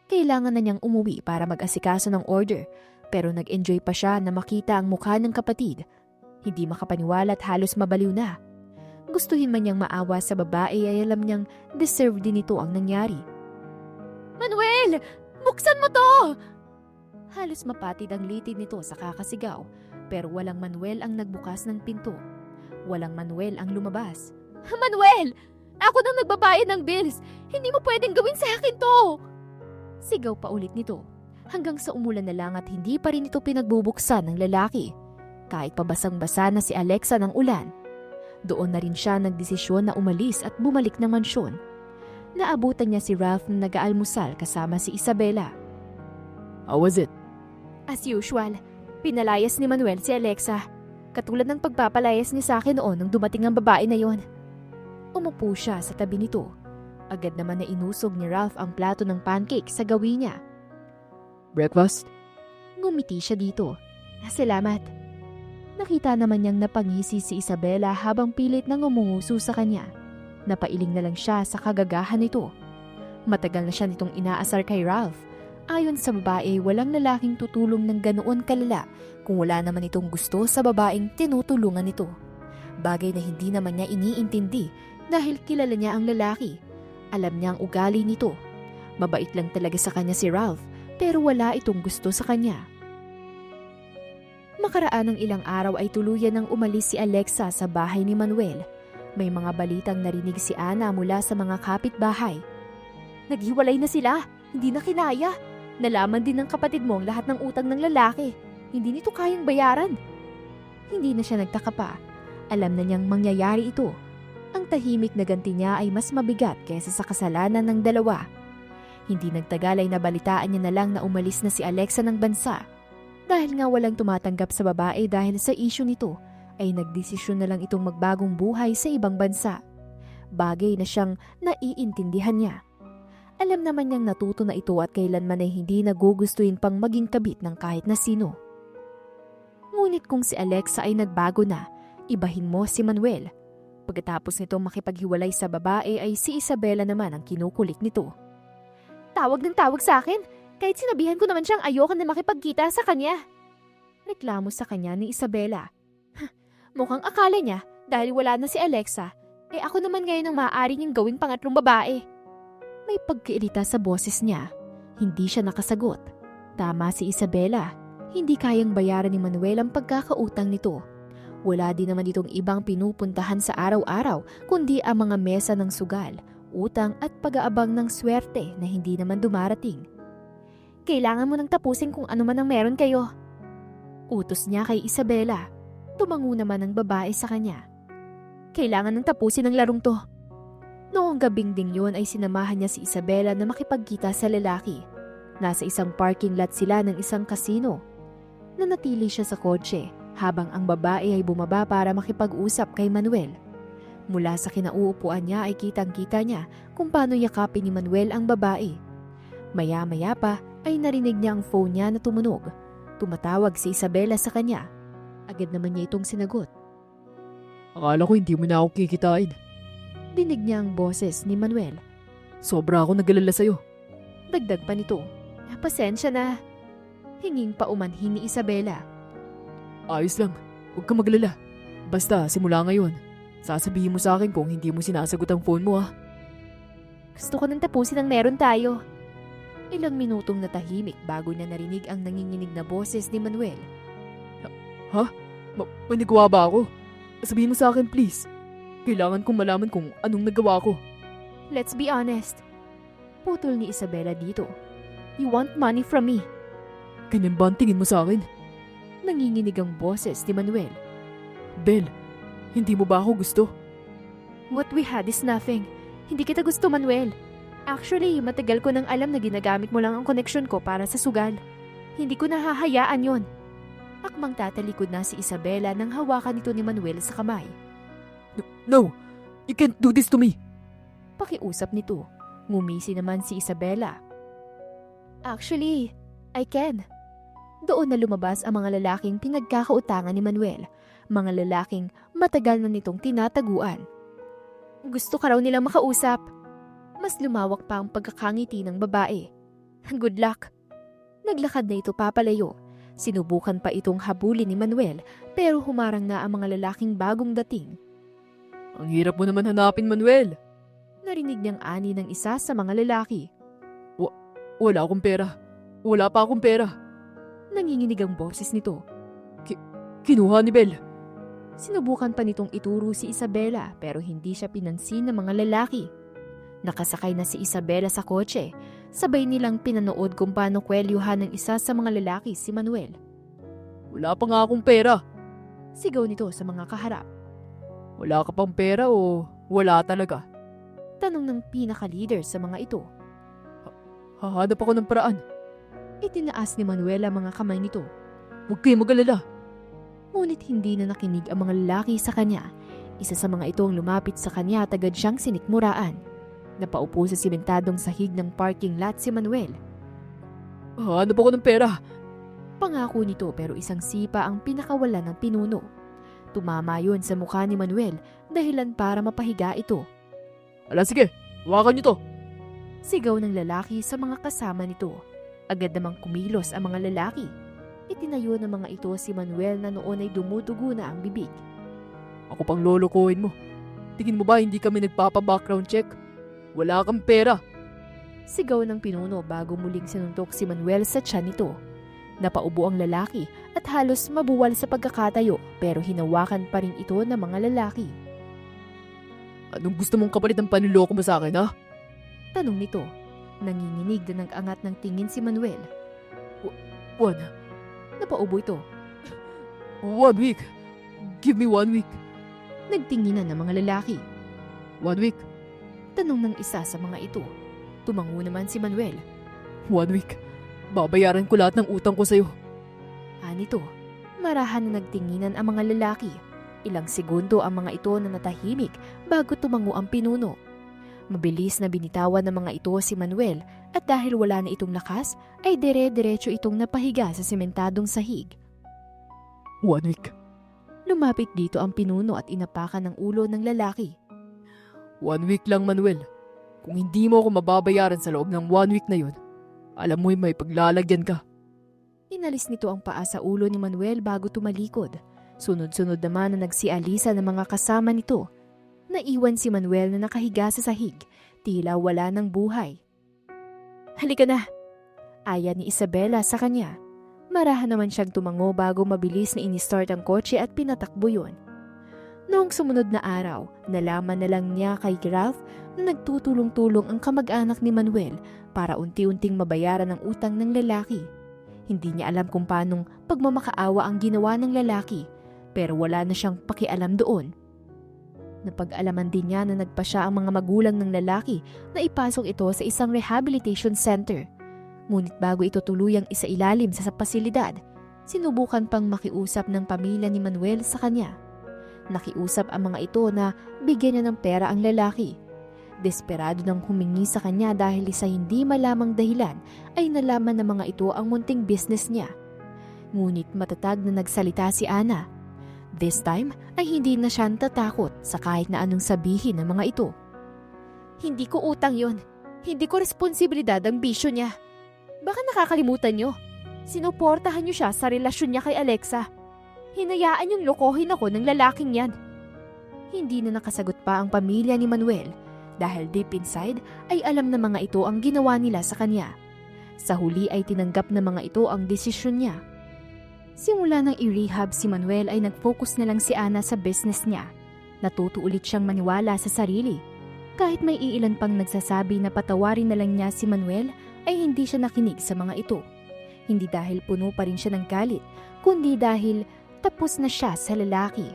Kailangan na niyang umuwi para mag-asikaso ng order pero nag-enjoy pa siya na makita ang mukha ng kapatid. Hindi makapaniwala at halos mabaliw na. Gustuhin man niyang maawa sa babae ay alam niyang deserve din ito ang nangyari. Manuel! Buksan mo to! Halos mapatid ang litid nito sa kakasigaw pero walang Manuel ang nagbukas ng pinto. Walang Manuel ang lumabas. Manuel! Ako nang nagbabayad ng bills! Hindi mo pwedeng gawin sa akin to! Sigaw pa ulit nito hanggang sa umulan na lang at hindi pa rin ito pinagbubuksan ng lalaki. Kahit pabasang-basa na si Alexa ng ulan. Doon na rin siya nagdesisyon na umalis at bumalik ng mansyon. Naabutan niya si Ralph na nag-aalmusal kasama si Isabela. How was it? As usual, pinalayas ni Manuel si Alexa. Katulad ng pagpapalayas niya sa akin noon nung dumating ang babae na yon. Umupo siya sa tabi nito. Agad naman na inusog ni Ralph ang plato ng pancake sa gawin niya. Breakfast? Ngumiti siya dito. Salamat. Nakita naman niyang napangisi si Isabela habang pilit nang umunguso sa kanya. Napailing na lang siya sa kagagahan nito. Matagal na siya nitong inaasar kay Ralph. Ayon sa babae, walang lalaking tutulong ng ganoon kalala kung wala naman itong gusto sa babaeng tinutulungan nito. Bagay na hindi naman niya iniintindi dahil kilala niya ang lalaki. Alam niya ang ugali nito. Mabait lang talaga sa kanya si Ralph pero wala itong gusto sa kanya. Makaraan ng ilang araw ay tuluyan nang umalis si Alexa sa bahay ni Manuel. May mga balitang narinig si Ana mula sa mga kapitbahay. Naghiwalay na sila, hindi na kinaya. Nalaman din ng kapatid mo ang lahat ng utang ng lalaki. Hindi nito kayang bayaran. Hindi na siya nagtaka pa. Alam na niyang mangyayari ito. Ang tahimik na ganti niya ay mas mabigat kaysa sa kasalanan ng dalawa. Hindi nagtagal ay nabalitaan niya na lang na umalis na si Alexa ng bansa. Dahil nga walang tumatanggap sa babae dahil sa issue nito, ay nagdesisyon na lang itong magbagong buhay sa ibang bansa. Bagay na siyang naiintindihan niya. Alam naman niyang natuto na ito at kailanman ay hindi nagugustuhin pang maging kabit ng kahit na sino. Ngunit kung si Alexa ay nagbago na, ibahin mo si Manuel. Pagkatapos nito makipaghiwalay sa babae ay si Isabela naman ang kinukulit nito. Tawag ng tawag sa akin, kahit sinabihan ko naman siyang ayoko na makipagkita sa kanya. Reklamo sa kanya ni Isabela. Mukhang akala niya, Dahil wala na si Alexa, ako naman ngayon ang maaari niyang gawing pangatlong babae. May pagkairita sa boses niya. Hindi siya nakasagot. Tama si Isabela. Hindi kayang bayaran ni Manuel ang pagkakautang nito. Wala din naman itong ibang pinupuntahan sa araw-araw kundi ang mga mesa ng sugal, utang at pag-aabang ng swerte na hindi naman dumarating. Kailangan mo nang tapusin kung ano man ang meron kayo. Utos niya kay Isabela. Tumango naman ang babae sa kanya. Kailangan nang tapusin ang larong to. Noong gabing ding yun ay sinamahan niya si Isabela na makipagkita sa lalaki. Nasa isang parking lot sila ng isang kasino. Nanatili siya sa kotse habang ang babae ay bumaba para makipag-usap kay Manuel. Mula sa kinauupuan niya ay kitang-kita niya kung paano yakapin ni Manuel ang babae. Maya-maya pa ay narinig niya ang phone niya na tumunog. Tumatawag si Isabela sa kanya. Agad naman niya itong sinagot. Akala ko hindi mo na ako kikitain. Dinig niya ang boses ni Manuel. Sobra ako nag-alala sa'yo. Dagdag pa nito. Pasensya na. Hinging paumanhin ni Isabela. Ayos lang. Huwag ka maglala. Basta simula ngayon, sasabihin mo sa akin kung hindi mo sinasagot ang phone mo, ha? Gusto ko nang tapusin ang meron tayo. Ilang minutong natahimik bago niya narinig ang nanginginig na boses ni Manuel. Ha? May nagawa ba ako? Sabihin mo sa akin, please. Kailangan kong malaman kung anong nagawa ko. Let's be honest. Putol ni Isabela dito. You want money from me. Ganyan ba ang tingin mo sa akin? Nanginginig ang boses ni Manuel. Bel, hindi mo ba ako gusto? What we had is nothing. Hindi kita gusto, Manuel. Actually, matagal ko nang alam na ginagamit mo lang ang koneksyon ko para sa sugal. Hindi ko nahahayaan yon. Akmang tatalikod na si Isabela nang hawakan nito ni Manuel sa kamay. No! You can't do this to me! Pakiusap nito. Ngumisi naman si Isabela. Actually, I can. Doon na lumabas ang mga lalaking pinagkakautangan ni Manuel. Mga lalaking matagal na nitong tinataguan. Gusto ka raw nilang makausap. Mas lumawak pa ang pagkakangiti ng babae. Good luck. Naglakad na ito papalayo. Sinubukan pa itong habulin ni Manuel pero humarang na ang mga lalaking bagong dating. Ang hirap mo naman hanapin, Manuel. Narinig niyang ani ng isa sa mga lalaki. Wala akong pera. Wala pa akong pera. Nanginginig ang boses nito. Kinuha ni Bel. Sinubukan pa nitong ituro si Isabela pero hindi siya pinansin ng mga lalaki. Nakasakay na si Isabela sa kotse. Sabay nilang pinanood kung paano kwelyuhan ng isa sa mga lalaki si Manuel. Wala pa nga akong pera. Sigaw nito sa mga kaharap. Wala ka pang pera o wala talaga? Tanong ng pinaka-leader sa mga ito. Hahanap ako ng paraan. Itinaas ni Manuel ang mga kamay nito. Huwag kayo mag-alala. Ngunit hindi na nakinig ang mga lalaki sa kanya. Isa sa mga ito ang lumapit sa kanya at agad siyang sinikmuraan. Napaupo sa simentadong sahig ng parking lot si Manuel. Hahanap ako ng pera. Pangako nito pero isang sipa ang pinakawala ng pinuno. Tumama yun sa mukha ni Manuel dahilan para mapahiga ito. Ala sige, hawakan niyo to. Sigaw ng lalaki sa mga kasama nito. Agad namang kumilos ang mga lalaki. Itinayo ng mga ito si Manuel na noon ay dumudugo na ang bibig. Ako pang lolokohin mo. Tingin mo ba hindi kami nagpapa-background check? Wala kang pera. Sigaw ng pinuno bago muling sinuntok si Manuel sa tiyan nito. Napaubo ang lalaki at halos mabuwal sa pagkakatayo pero hinawakan pa rin ito ng mga lalaki. Anong gusto mong kapalit ng paniloko mo sa akin, ha? Tanong nito. Nanginginig na nag-angat ng tingin si Manuel. One. Napaubo ito. 1 week. Give me 1 week. Nagtinginan ng mga lalaki. 1 week. Tanong ng isa sa mga ito. Tumango naman si Manuel. 1 week. Babayaran ko lahat ng utang ko sa'yo. Anito, marahan na nagtinginan ang mga lalaki. Ilang segundo ang mga ito na natahimik bago tumango ang pinuno. Mabilis na binitawan ng mga ito si Manuel at dahil wala na itong lakas, ay dire-diretso itong napahiga sa sementadong sahig. 1 week. Lumapit dito ang pinuno at inapakan ng ulo ng lalaki. 1 week lang, Manuel. Kung hindi mo ako mababayaran sa loob ng 1 week na yun, alam mo'y may paglalagyan ka. Inalis nito ang paa sa ulo ni Manuel bago tumalikod. Sunod-sunod naman na nagsialisa ng mga kasama nito. Naiwan si Manuel na nakahiga sa sahig, tila wala ng buhay. "Halika na," aya ni Isabela sa kanya. Marahan naman siyang tumango bago mabilis na inistart ang kotse at pinatakbo yun. Noong sumunod na araw, nalaman na lang niya kay Ralph na nagtutulong-tulong ang kamag-anak ni Manuel para unti-unting mabayaran ang utang ng lalaki. Hindi niya alam kung paanong pagmamakaawa ang ginawa ng lalaki, pero wala na siyang pakialam doon. Napag-alaman din niya na nagpa siya ang mga magulang ng lalaki na ipasok ito sa isang rehabilitation center. Ngunit bago ito tuluyang isailalim sa pasilidad, sinubukan pang makiusap ng pamilya ni Manuel sa kanya. Nakiusap ang mga ito na bigyan niya ng pera ang lalaki. Desperado nang humingi sa kanya dahil sa hindi malamang dahilan ay nalaman ng mga ito ang munting business niya. Ngunit matatag na nagsalita si Ana. This time ay hindi na siya tatakot sa kahit na anong sabihin ng mga ito. "Hindi ko utang yon. Hindi ko responsibilidad ang bisyo niya. Baka nakakalimutan niyo. Sinuportahan niyo siya sa relasyon niya kay Alexa. Hinayaan niyong lokohin ako ng lalaking yan." Hindi na nakasagot pa ang pamilya ni Manuel dahil deep inside ay alam ng mga ito ang ginawa nila sa kanya. Sa huli ay tinanggap ng mga ito ang desisyon niya. Simula nang i-rehab si Manuel ay nag-focus na lang si Ana sa business niya. Natuto ulit siyang maniwala sa sarili. Kahit may iilan pang nagsasabi na patawarin na lang niya si Manuel, ay hindi siya nakinig sa mga ito. Hindi dahil puno pa rin siya ng galit, kundi dahil tapos na siya sa lalaki.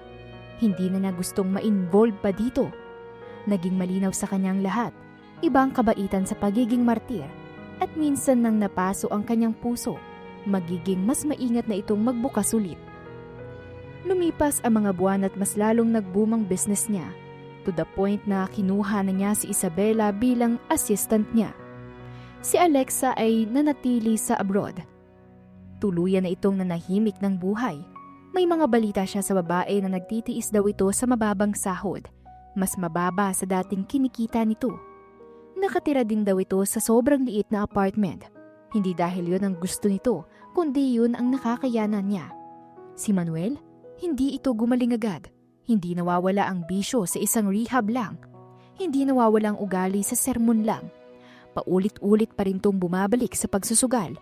Hindi na niya gustong ma-involve pa dito. Naging malinaw sa kanyang lahat, ibang kabaitan sa pagiging martir, at minsan nang napaso ang kanyang puso, magiging mas maingat na itong magbukas ulit. Lumipas ang mga buwan at mas lalong nag-boom ang business niya, to the point na kinuha na niya si Isabela bilang assistant niya. Si Alexa ay nanatili sa abroad. Tuluyan na itong nanahimik ng buhay. May mga balita siya sa babae na nagtitiis daw ito sa mababang sahod, mas mababa sa dating kinikita nito. Nakatira din daw ito sa sobrang liit na apartment. Hindi dahil yun ang gusto nito, kundi yun ang nakakayanan niya. Si Manuel, hindi ito gumaling agad. Hindi nawawala ang bisyo sa isang rehab lang. Hindi nawawala ang ugali sa sermon lang. Paulit-ulit pa rin tong bumabalik sa pagsusugal.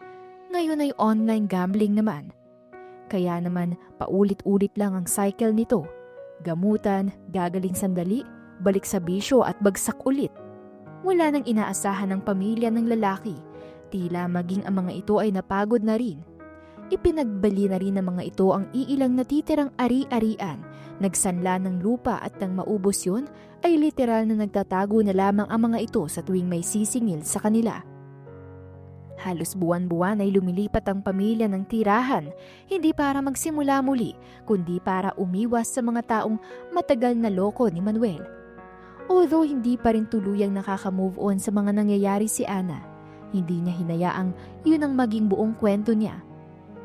Ngayon ay online gambling naman. Kaya naman paulit-ulit lang ang cycle nito. Gamutan, gagaling sandali, balik sa bisyo at bagsak ulit. Wala nang inaasahan ng pamilya ng lalaki. Tila maging ang mga ito ay napagod na rin. Ipinagbali na rin ng mga ito ang iilang natitirang ari-arian. Nagsanla ng lupa at nang maubos yun, ay literal na nagtatago na lamang ang mga ito sa tuwing may sisingil sa kanila. Halos buwan-buwan ay lumilipat ang pamilya ng tirahan, hindi para magsimula muli, kundi para umiwas sa mga taong matagal na loko ni Manuel. Although hindi pa rin tuluyang nakaka-move on sa mga nangyayari si Ana, hindi niya hinayaang yun ang maging buong kwento niya.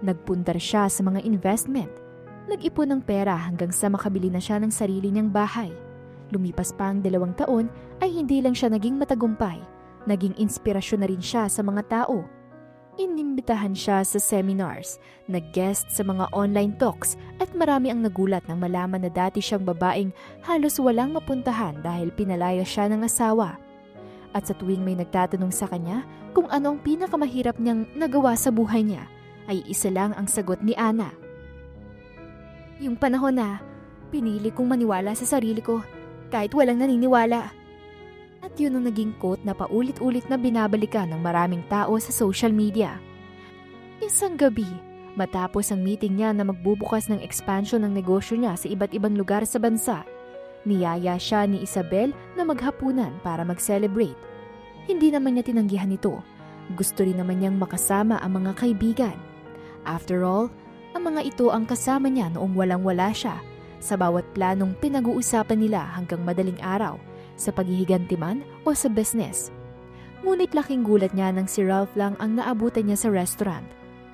Nagpundar siya sa mga investment. Nag-ipon ng pera hanggang sa makabili na siya ng sarili niyang bahay. Lumipas pa ang 2 taon ay hindi lang siya naging matagumpay. Naging inspirasyon na rin siya sa mga tao. Inimbitahan siya sa seminars, nag-guest sa mga online talks at marami ang nagulat nang malaman na dati siyang babaeng halos walang mapuntahan dahil pinalaya siya ng asawa. At sa tuwing may nagtatanong sa kanya kung ano ang pinakamahirap niyang nagawa sa buhay niya, ay isa lang ang sagot ni Ana. Yung panahon na pinili kong maniwala sa sarili ko kahit walang naniniwala. At yun ang naging quote na paulit-ulit na binabalikan ng maraming tao sa social media. Isang gabi, matapos ang meeting niya na magbubukas ng expansion ng negosyo niya sa iba't ibang lugar sa bansa, niyaya siya ni Isabel na maghapunan para mag-celebrate. Hindi naman niya tinanggihan ito. Gusto rin naman niyang makasama ang mga kaibigan. After all, ang mga ito ang kasama niya noong walang-wala siya sa bawat planong pinag-uusapan nila hanggang madaling araw, sa paghihiganti man o sa business. Ngunit laking gulat niya nang si Ralph lang ang naabutan niya sa restaurant.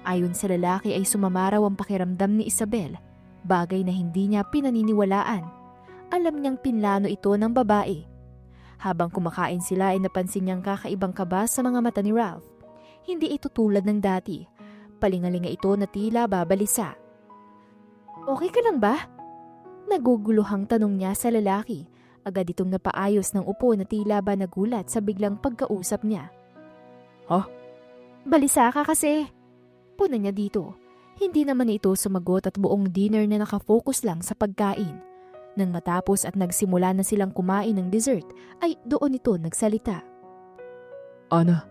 Ayon sa lalaki ay sumamaraw ang pakiramdam ni Isabel, bagay na hindi niya pinaniniwalaan. Alam niyang pinlano ito ng babae. Habang kumakain sila ay napansin niyang kakaibang kaba sa mga mata ni Ralph. Hindi ito tulad ng dati. Palingalinga ito na tila babalisa. Okay ka lang ba? Naguguluhang tanong niya sa lalaki. Agad itong napaayos ng upo na tila ba nagulat sa biglang pagkausap niya. Ha? Balisa ka kasi. Puna niya dito. Hindi naman ito sumagot at buong dinner na nakafocus lang sa pagkain. Nang matapos at nagsimula na silang kumain ng dessert, ay doon ito nagsalita. Ana,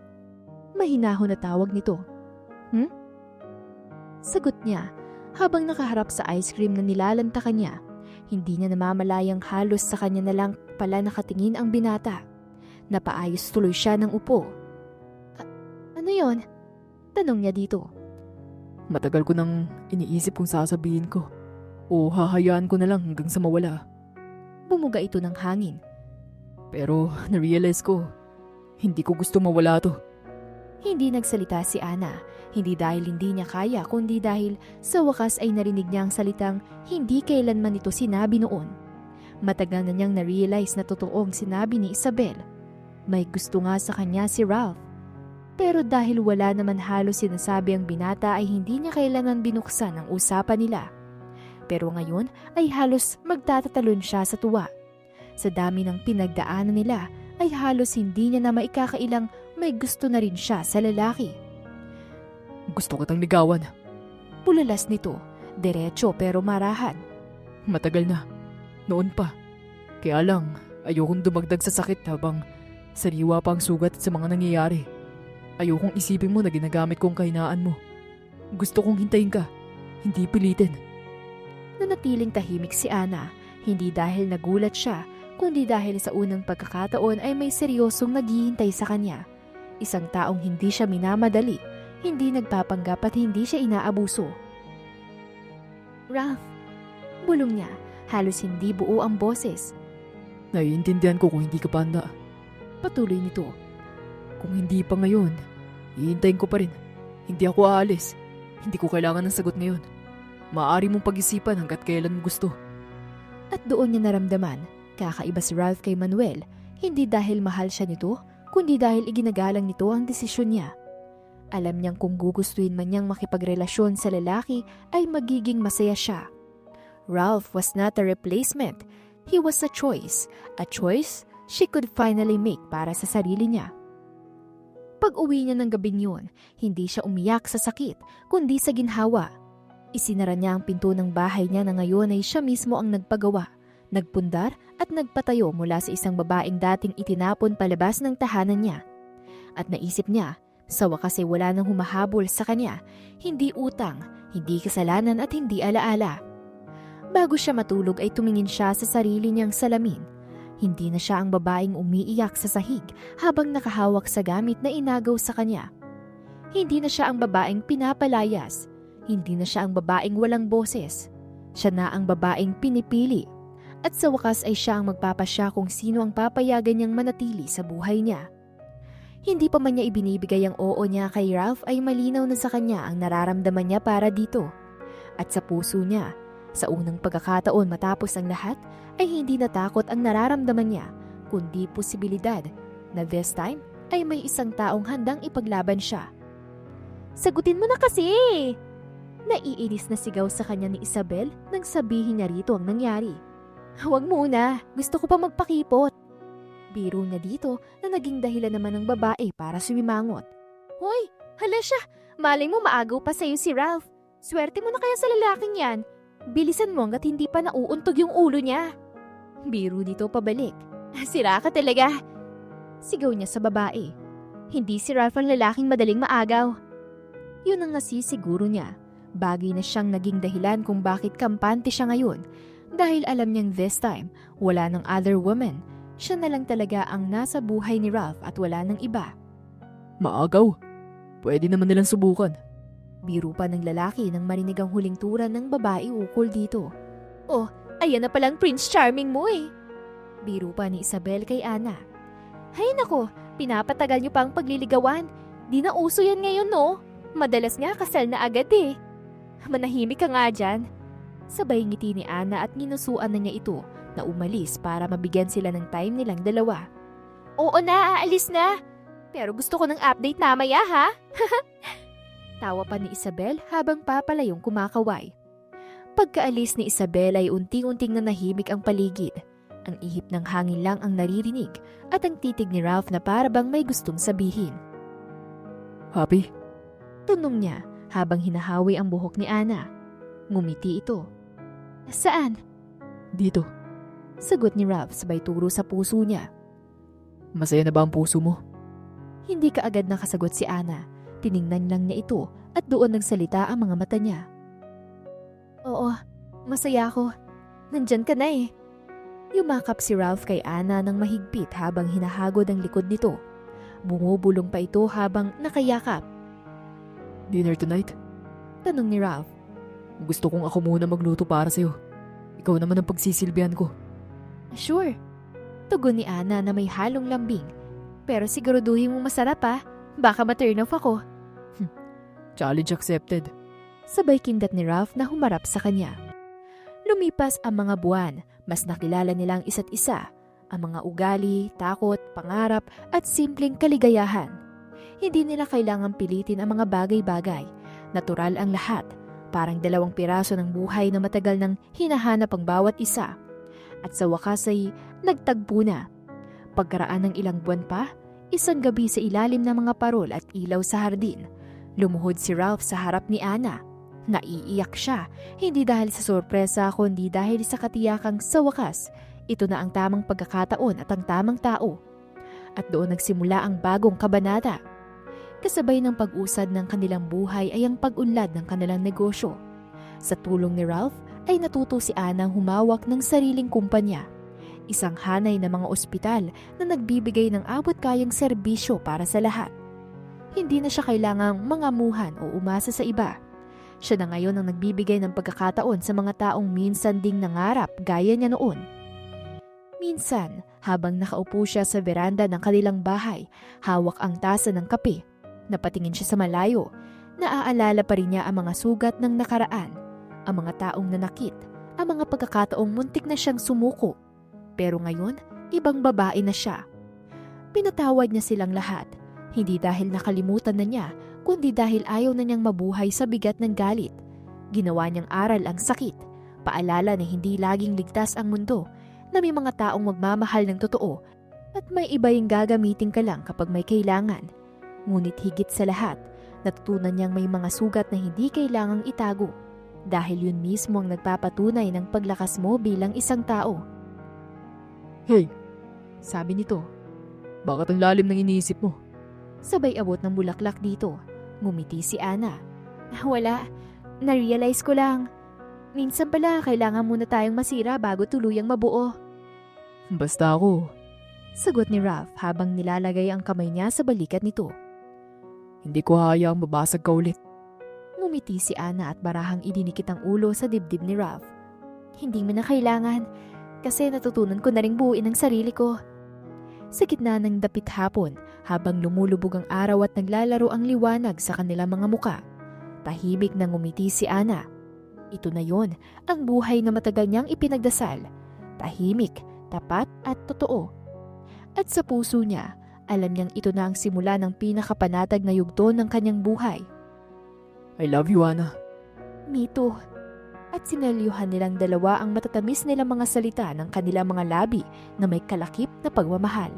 Mahinahon na tawag nito. Sagot niya habang nakaharap sa ice cream na nilalantakan niya. Hindi niya namamalayang halos sa kanya na lang pala nakatingin ang binata. Napaayos tuloy siya ng upo. Ano yon? Tanong niya dito. matagal ko nang iniisip kung sasabihin ko. O hahayaan ko na lang hanggang sa mawala. Bumuga ito ng hangin. Pero narealize ko, hindi ko gusto mawala to. Hindi nagsalita si Ana. Hindi dahil hindi niya kaya, kundi dahil sa wakas ay narinig niya ang salitang hindi kailanman ito sinabi noon. Matagal na niyang na-realize na totoong sinabi ni Isabel. May gusto nga sa kanya si Ralph. Pero dahil wala naman halos sinasabi ang binata ay hindi niya kailanman binuksan ang usapan nila. Pero ngayon ay halos magtatatalon siya sa tuwa. Sa dami ng pinagdaanan nila ay halos hindi niya na maikakailang may gusto na rin siya sa lalaki. Gusto kitang ligawan. Pulalas nito, diretso pero marahan. Matagal na. Noon pa. Kaya lang, ayokong dumagdag sa sakit habang sariwa pa ang sugat sa mga nangyayari. Ayokong isipin mo na ginagamit kong kahinaan mo. Gusto kong hintayin ka, hindi pilitin. Nanatiling tahimik si Ana, hindi dahil nagulat siya, kundi dahil sa unang pagkakataon ay may seryosong naghihintay sa kanya. Isang taong hindi siya minamadali, hindi nagpapanggap at hindi siya inaabuso. Ralph, bulong niya, halos hindi buo ang boses. Naiintindihan ko kung hindi ka pa handa. Patuloy nito. Kung hindi pa ngayon, hihintayin ko pa rin. Hindi ako aalis. Hindi ko kailangan ng sagot ngayon. Maaari mong pag-isipan hanggat kailan mo gusto. At doon niya naramdaman, kakaiba si Ralph kay Manuel, hindi dahil mahal siya nito, kundi dahil iginagalang nito ang desisyon niya. Alam niyang kung gugustuhin man niyang makipagrelasyon sa lalaki ay magiging masaya siya. Ralph was not a replacement. He was a choice she could finally make para sa sarili niya. Pag-uwi niya ng gabing yun, hindi siya umiyak sa sakit, kundi sa ginhawa. Isinara niya ang pinto ng bahay niya na ngayon ay siya mismo ang nagpagawa, nagpundar at nagpatayo mula sa isang babaeng dating itinapon palabas ng tahanan niya. At naisip niya, sa wakas ay wala nang humahabol sa kanya, hindi utang, hindi kasalanan at hindi alaala. Bago siya matulog ay tumingin siya sa sarili niyang salamin. Hindi na siya ang babaeng umiiyak sa sahig habang nakahawak sa gamit na inagaw sa kanya. Hindi na siya ang babaeng pinapalayas. Hindi na siya ang babaeng walang boses. Siya na ang babaeng pinipili. At sa wakas ay siya ang magpapasya kung sino ang papayagan niyang manatili sa buhay niya. Hindi pa man niya ibinibigay ang oo niya kay Ralph ay malinaw na sa kanya ang nararamdaman niya para dito. At sa puso niya, sa unang pagkakataon matapos ang lahat, ay hindi natakot ang nararamdaman niya, kundi posibilidad na this time ay may isang taong handang ipaglaban siya. Sagutin mo na kasi! Naiinis na sigaw sa kanya ni Isabel nang sabihin niya rito ang nangyari. Huwag muna, gusto ko pa magpakipot. Biro niya dito na naging dahilan naman ng babae para sumimangot. Hoy, hala siya, malay mo maagaw pa sa'yo si Ralph. Swerte mo na kaya sa lalaking yan. Bilisan mo hanggat hindi pa nauuntog yung ulo niya. Biro dito pabalik. Sira ka talaga. Sigaw niya sa babae. Hindi si Ralph ang lalaking madaling maagaw. Yun ang nasisiguro niya. Bagay na siyang naging dahilan kung bakit kampante siya ngayon. Dahil alam niyang this time, wala ng other woman. Siya na lang talaga ang nasa buhay ni Ralph at wala ng iba. Maagaw. Pwede naman nilang subukan. Biro pa ng lalaki nang marinig ang huling tura ng babae ukol dito. Oh, ayan na palang Prince Charming mo eh. Biro pa ni Isabel kay Ana. Hay nako, pinapatagal niyo pa ang pagliligawan. Di na uso yan ngayon no? Madalas nga kasal na agad eh. Manahimik ka nga dyan. Sabay ngiti ni Ana at ginusuan na niya ito na umalis para mabigyan sila ng time nilang dalawa. Oo na, aalis na. Pero gusto ko ng update mamaya ha? Tawa pa ni Isabel habang papalayong kumakaway. Pagkaalis ni Isabel ay unting-unting nanahimik ang paligid. Ang ihip ng hangin lang ang naririnig at ang titig ni Ralph na para bang may gustong sabihin. Happy? Tunong niya habang hinahawi ang buhok ni Ana. Ngumiti ito. Saan? Dito. Sagot ni Ralph sabay turo sa puso niya. Masaya na ba ang puso mo? Hindi kaagad nakasagot si Ana. Tiningnan lang niya ito at doon nagsalita ang mga mata niya. Oo, masaya ako. Nandyan ka na eh. Yumakap si Ralph kay Ana ng mahigpit habang hinahagod ang likod nito. Bumubulong pa ito habang nakayakap. Dinner tonight? Tanong ni Ralph. Gusto kong ako muna magluto para sa'yo. Ikaw naman ang pagsisilbihan ko. Sure. Tugon ni Ana na may halong lambing. Pero siguraduhin mo masarap ah. Baka ma-turn off ako. Challenge accepted. Sabay kindat ni Ralph na humarap sa kanya. Lumipas ang mga buwan, mas nakilala nilang isa't isa. Ang mga ugali, takot, pangarap at simpleng kaligayahan. Hindi nila kailangang pilitin ang mga bagay-bagay. Natural ang lahat. Parang 2 piraso ng buhay na matagal nang hinahanap ang bawat isa. At sa wakas ay nagtagpo na. Pagkaraan ng ilang buwan pa, isang gabi sa ilalim ng mga parol at ilaw sa hardin, lumuhod si Ralph sa harap ni Ana. Naiiyak siya, hindi dahil sa sorpresa kundi dahil sa katiyakang sa wakas, ito na ang tamang pagkakataon at ang tamang tao. At doon nagsimula ang bagong kabanata. Kasabay ng pag-usad ng kanilang buhay ay ang pag-unlad ng kanilang negosyo. Sa tulong ni Ralph ay natuto si Ana humawak ng sariling kumpanya. Isang hanay na mga ospital na nagbibigay ng abot-kayang serbisyo para sa lahat. Hindi na siya kailangang mangamuhan o umasa sa iba. Siya na ngayon ang nagbibigay ng pagkakataon sa mga taong minsan ding nangarap gaya niya noon. Minsan, habang nakaupo siya sa veranda ng kanilang bahay, hawak ang tasa ng kape. Napatingin siya sa malayo. Naaalala pa rin niya ang mga sugat ng nakaraan, ang mga taong nanakit, ang mga pagkakataong muntik na siyang sumuko. Pero ngayon, ibang babae na siya. Pinatawad niya silang lahat, hindi dahil nakalimutan na niya, kundi dahil ayaw na niyang mabuhay sa bigat ng galit. Ginawa niyang aral ang sakit, paalala na hindi laging ligtas ang mundo, na may mga taong magmamahal ng totoo at may iba yung gagamitin ka lang kapag may kailangan. Ngunit higit sa lahat, natutunan niyang may mga sugat na hindi kailangang itago dahil yun mismo ang nagpapatunay ng paglakas mo bilang isang tao. Hey, sabi nito, bakit ang lalim ng iniisip mo? Sabay abot ng bulaklak dito. Ngumiti si Ana. Wala, na-realize ko lang. Minsan pala kailangan muna tayong masira bago tuluyang mabuo. Basta ako. Sagot ni Ralph habang nilalagay ang kamay niya sa balikat nito. Hindi ko hayaang mabasag ka ulit. Ngumiti si Ana at barahang idinikit ang ulo sa dibdib ni Ralph. Hindi mo na kailangan kasi natutunan ko na ring buuin ang sarili ko. Sa gitna ng dapit hapon, habang lumulubog ang araw at naglalaro ang liwanag sa kanilang mga muka, tahimik na ngumiti si Ana. Ito na yon, ang buhay na matagal niyang ipinagdasal. Tahimik, tapat at totoo. At sa puso niya, alam niyang ito na ang simula ng pinakapanatag na yugto ng kanyang buhay. I love you, Ana. Me too. At sinalyuhan nilang dalawa ang matatamis nilang mga salita ng kanilang mga labi na may kalakip na pagmamahal.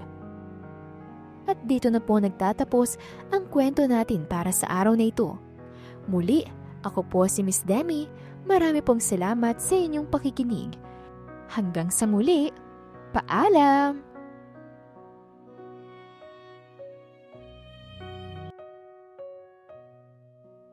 At dito na po nagtatapos ang kwento natin para sa araw na ito. Muli, ako po si Miss Demi. Marami pong salamat sa inyong pakikinig. Hanggang sa muli, paalam!